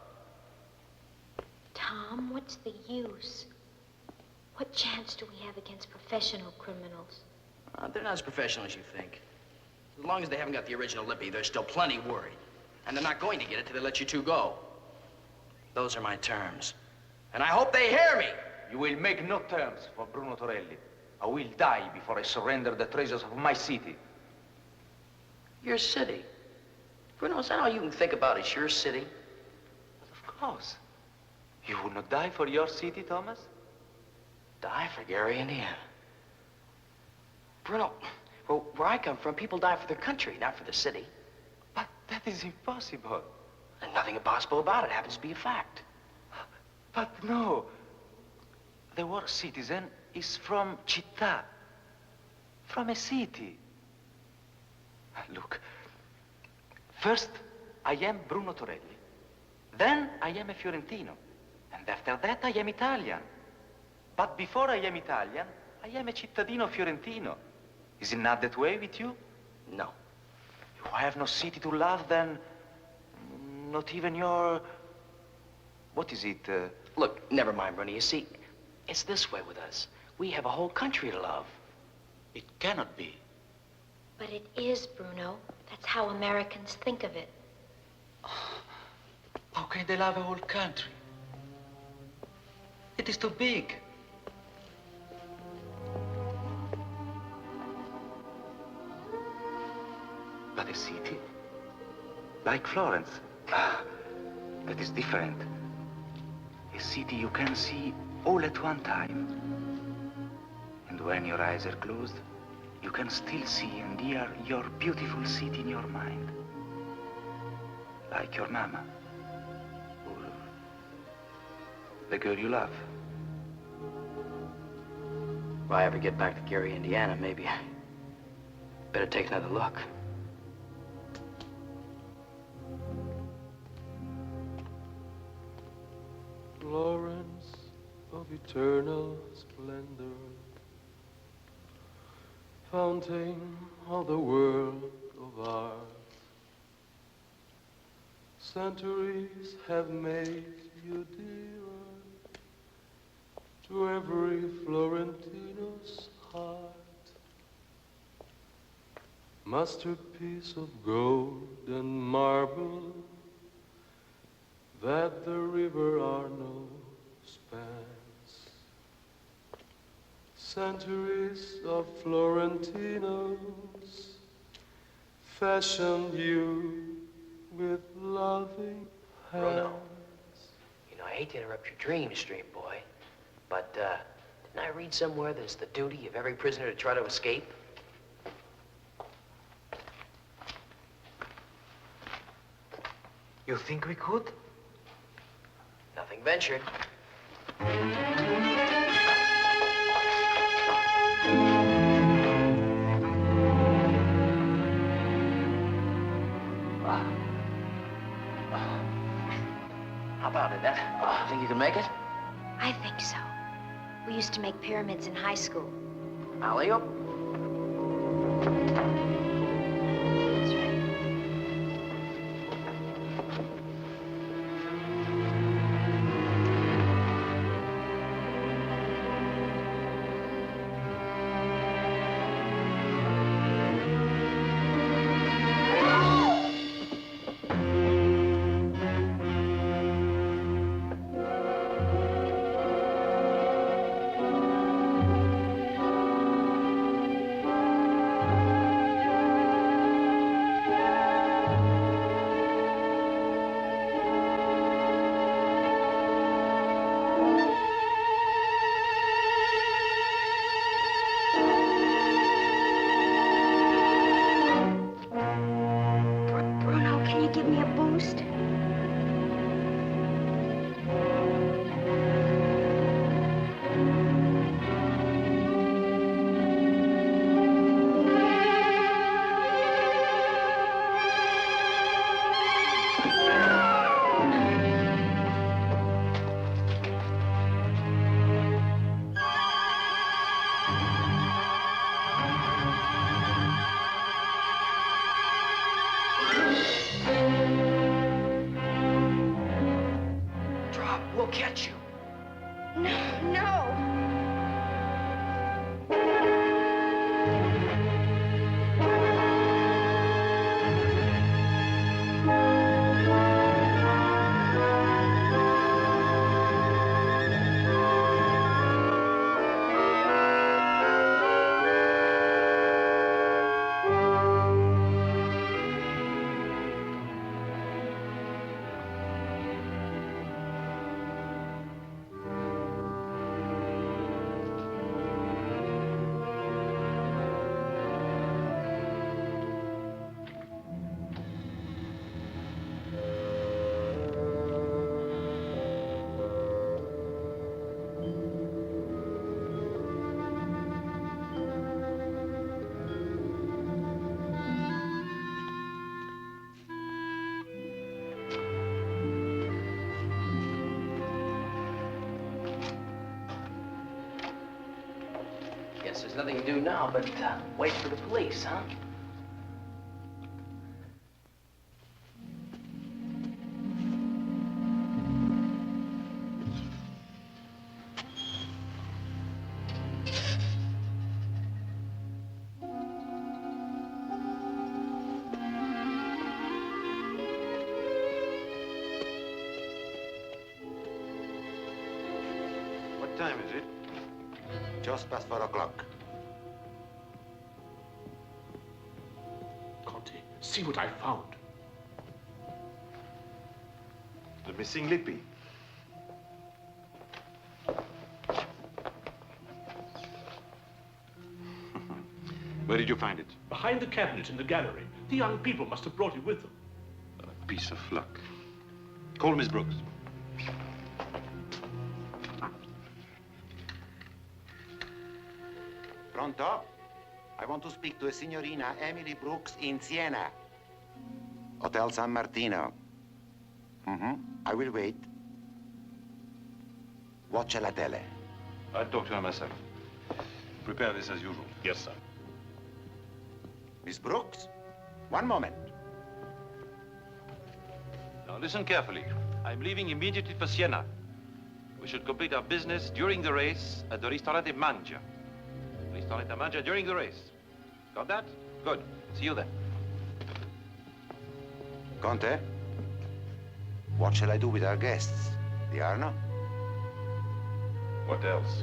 Tom, what's the use? What chance do we have against professional criminals? They're not as professional as you think. As long as they haven't got the original Lippy, they're still plenty worried. And they're not going to get it till they let you two go. Those are my terms. And I hope they hear me. You will make no terms for Bruno Torelli. I will die before I surrender the treasures of my city. Your city? Bruno, is that all you can think about is your city? Of course. You would not die for your city, Thomas? Die for Gary, Indiana. Bruno, well, where I come from, people die for their country, not for the city. But that is impossible. And nothing impossible about it. It happens to be a fact. But no. The word citizen is from città. From a city. Look. First, I am Bruno Torelli. Then, I am a Fiorentino. And after that, I am Italian. But before I am Italian, I am a cittadino Fiorentino. Is it not that way with you? No. If I have no city to love, then not even your... What is it? Look, never mind, Bruno. You see, it's this way with us. We have a whole country to love. It cannot be. But it is, Bruno. That's how Americans think of it. How can they love a whole country? It is too big. But a city? Like Florence? That is different. A city you can see all at one time. And when your eyes are closed, you can still see and hear your beautiful city in your mind. Like your mama. Or the girl you love. If I ever get back to Gary, Indiana, maybe I better take another look. Florence of eternal splendor, fountain of the world of art, centuries have made you dearer to every Florentino's heart. Masterpiece of gold and marble, that the river Arno spans. Centuries of Florentinos fashioned you with loving hands. Bruno, you know, I hate to interrupt your dreams, dream boy, but didn't I read somewhere that it's the duty of every prisoner to try to escape? You think we could? Nothing ventured. How about it, Annette? Think you can make it? I think so. We used to make pyramids in high school. Alley-oop. Bruno, can you give me a boost? catch you. No. Guess there's nothing to do now but wait for the police, huh? What time is it? Just past 4 o'clock. Conte, see what I found. The missing Lippi. Where did you find it? Behind the cabinet in the gallery. The young people must have brought it with them. A piece of luck. Call Miss Brooks. Pronto? I want to speak to a Signorina Emily Brooks in Siena. Hotel San Martino. I will wait. Watch la tele. I'll talk to her myself. Prepare this as usual. Yes, sir. Miss Brooks? One moment. Now listen carefully. I'm leaving immediately for Siena. We should complete our business during the race at the Ristorante Mangia. Ristorante Mangia during the race. Got that? Good. See you then. Conte? What shall I do with our guests? The Arno? What else?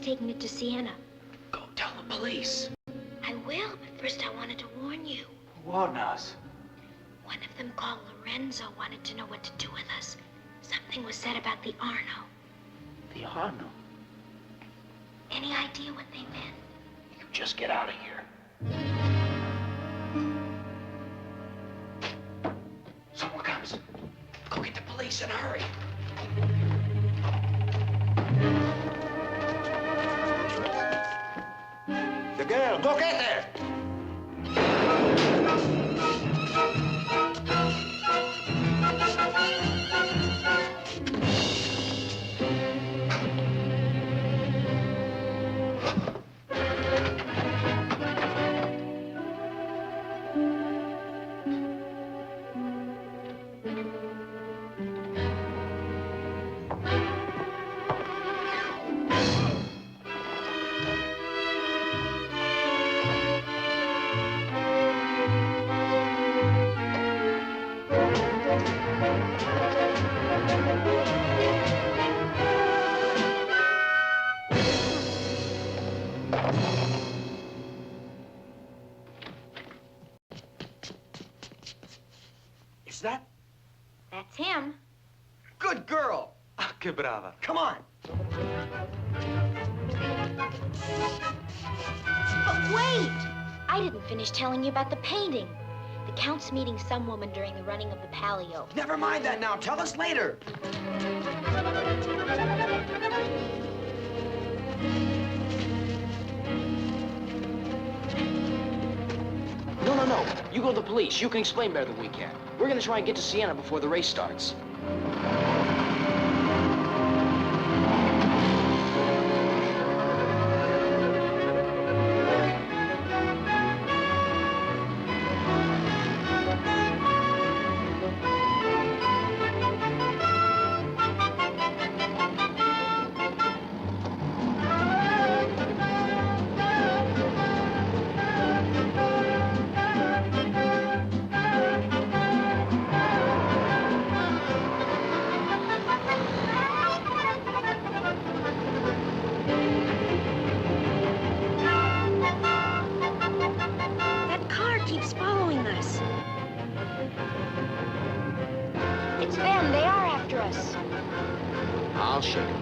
Taking it to Siena. Go tell the police. I will, but first I wanted to warn you. Warn us. One of them called Lorenzo wanted to know what to do with us. Something was said about the Arno. The Arno? Any idea what they meant? You just get out of here. Someone comes. Go get the police in a hurry. The girl, go get her! That's him. Good girl. Ah, che brava. Come on. But wait! I didn't finish telling you about the painting. The Count's meeting some woman during the running of the Palio. Never mind that now. Tell us later. the police. You can explain better than we can. We're gonna try and get to Siena before the race starts. That car keeps following us. It's them. They are after us. I'll shake it.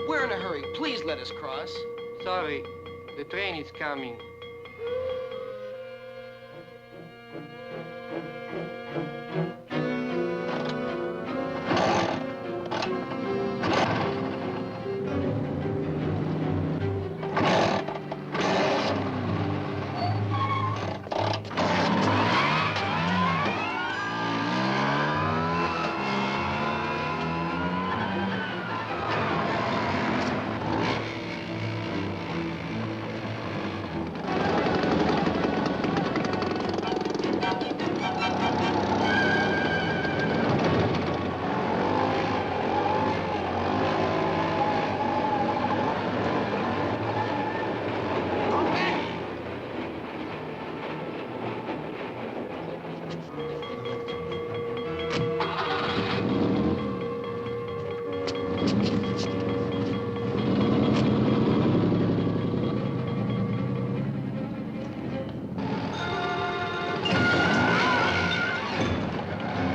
We're in a hurry. Please let us cross. Sorry, the train is coming.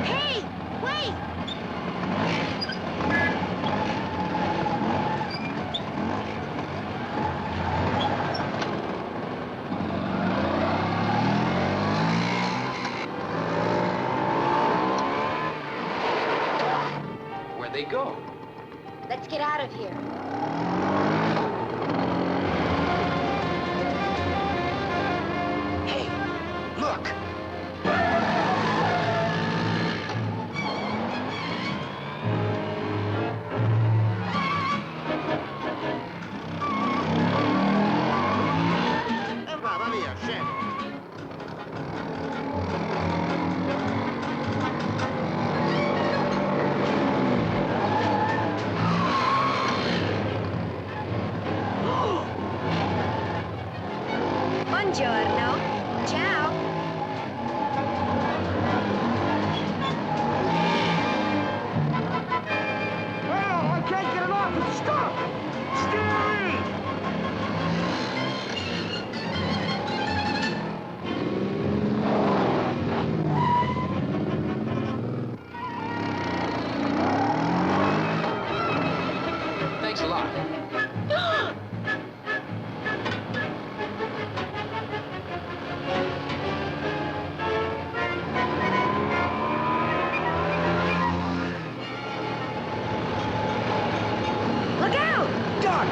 Hey, wait! Where'd they go? Let's get out of here. Hey, look! Va via, scemo. Buongiorno. Ciao. Oh, I can't get it off. It's stuck. Steering! Thanks a lot. Look out! Duck!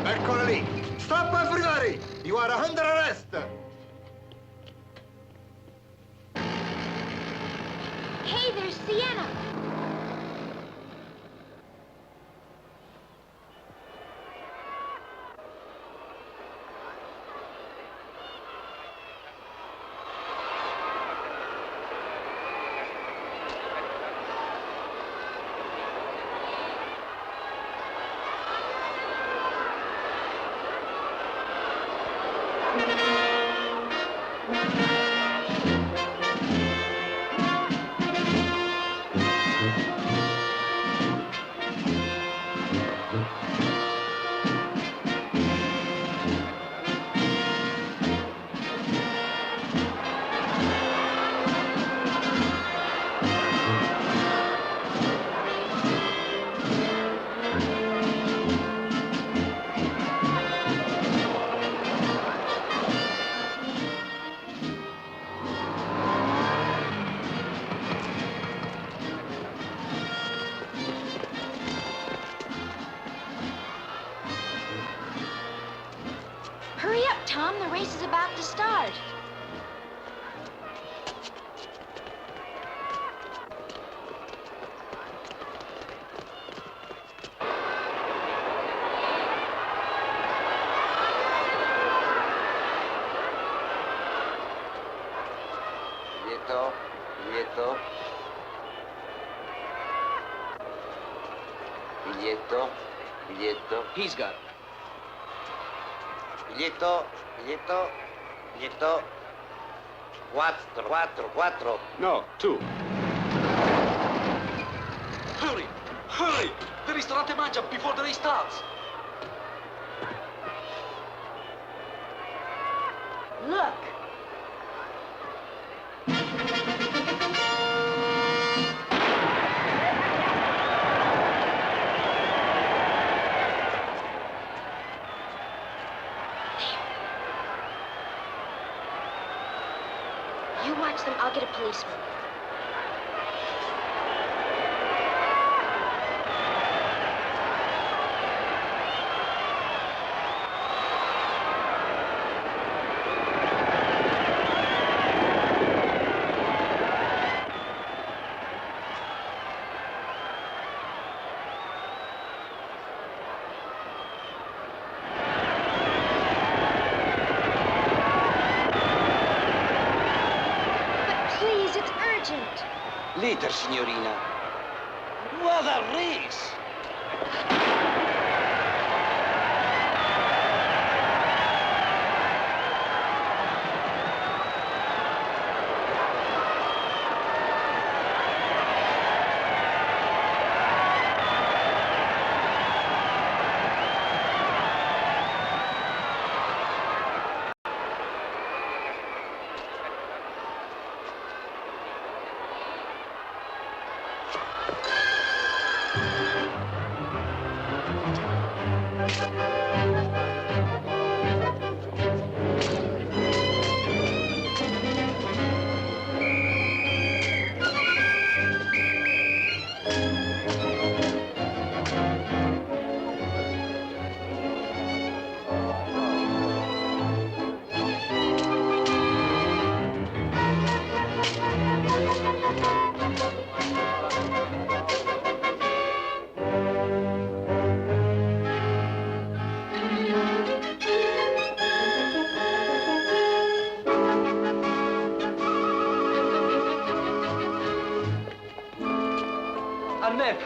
Eccola lì. Stop everybody! You are under arrest! Hey, there's Sienna. Hurry up, Tom. The race is about to start. Biglietto, biglietto. Biglietto, biglietto. He's got it. Biglietto, biglietto, biglietto. 4. No, 2. Hurry! Hurry! The ristorante mangia before the race starts. Look. You watch them. I'll get a policeman. Please, it's urgent. Later, signorina. What a race! Annette!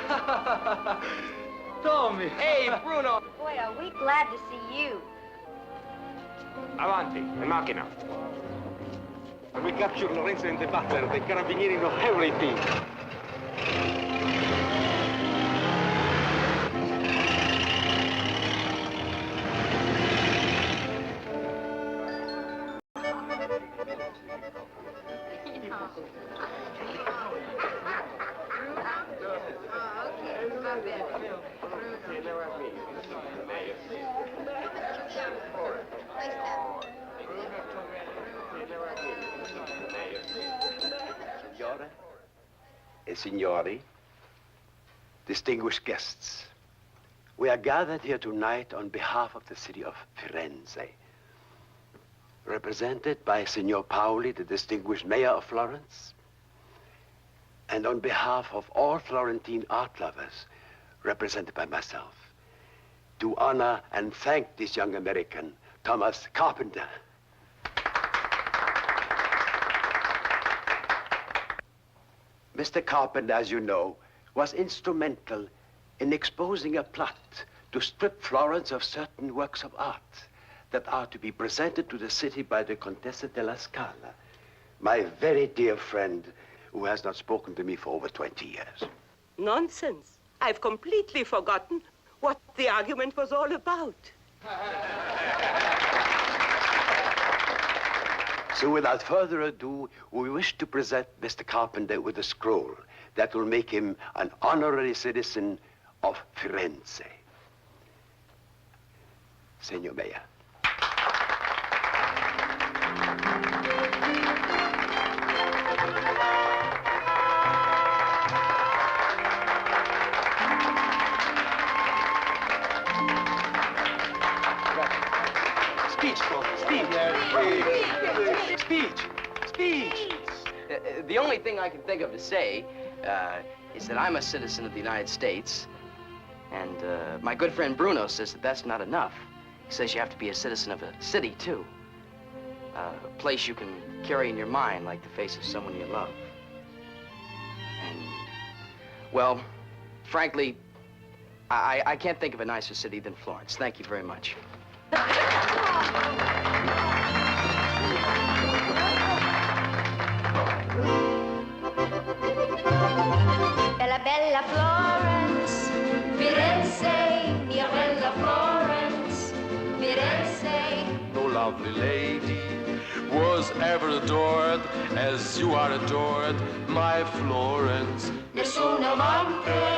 Tommy! Hey, Bruno! Boy, are we glad to see you. Avanti, le macchina. When we capture Lorenzo and the butler, the carabinieri know everything. Signore e signori, distinguished guests, we are gathered here tonight on behalf of the city of Firenze, represented by Signor Paoli, the distinguished mayor of Florence, and on behalf of all Florentine art lovers, represented by myself, to honor and thank this young American, Thomas Carpenter. Mr. Carpenter, as you know, was instrumental in exposing a plot to strip Florence of certain works of art that are to be presented to the city by the Contessa della Scala, my very dear friend who has not spoken to me for over 20 years. Nonsense. I've completely forgotten what the argument was all about. So without further ado, we wish to present Mr. Carpenter with a scroll that will make him an honorary citizen of Firenze. Signor Mayor. Speech, Speech. The only thing I can think of to say is that I'm a citizen of the United States, and my good friend Bruno says that that's not enough. He says you have to be a citizen of a city, too. A place you can carry in your mind like the face of someone you love. And, well, frankly, I can't think of a nicer city than Florence. Thank you very much. Bella, bella Florence, Firenze, mia bella Florence, Firenze. No lovely lady was ever adored as you are adored, my Florence. Nessun amante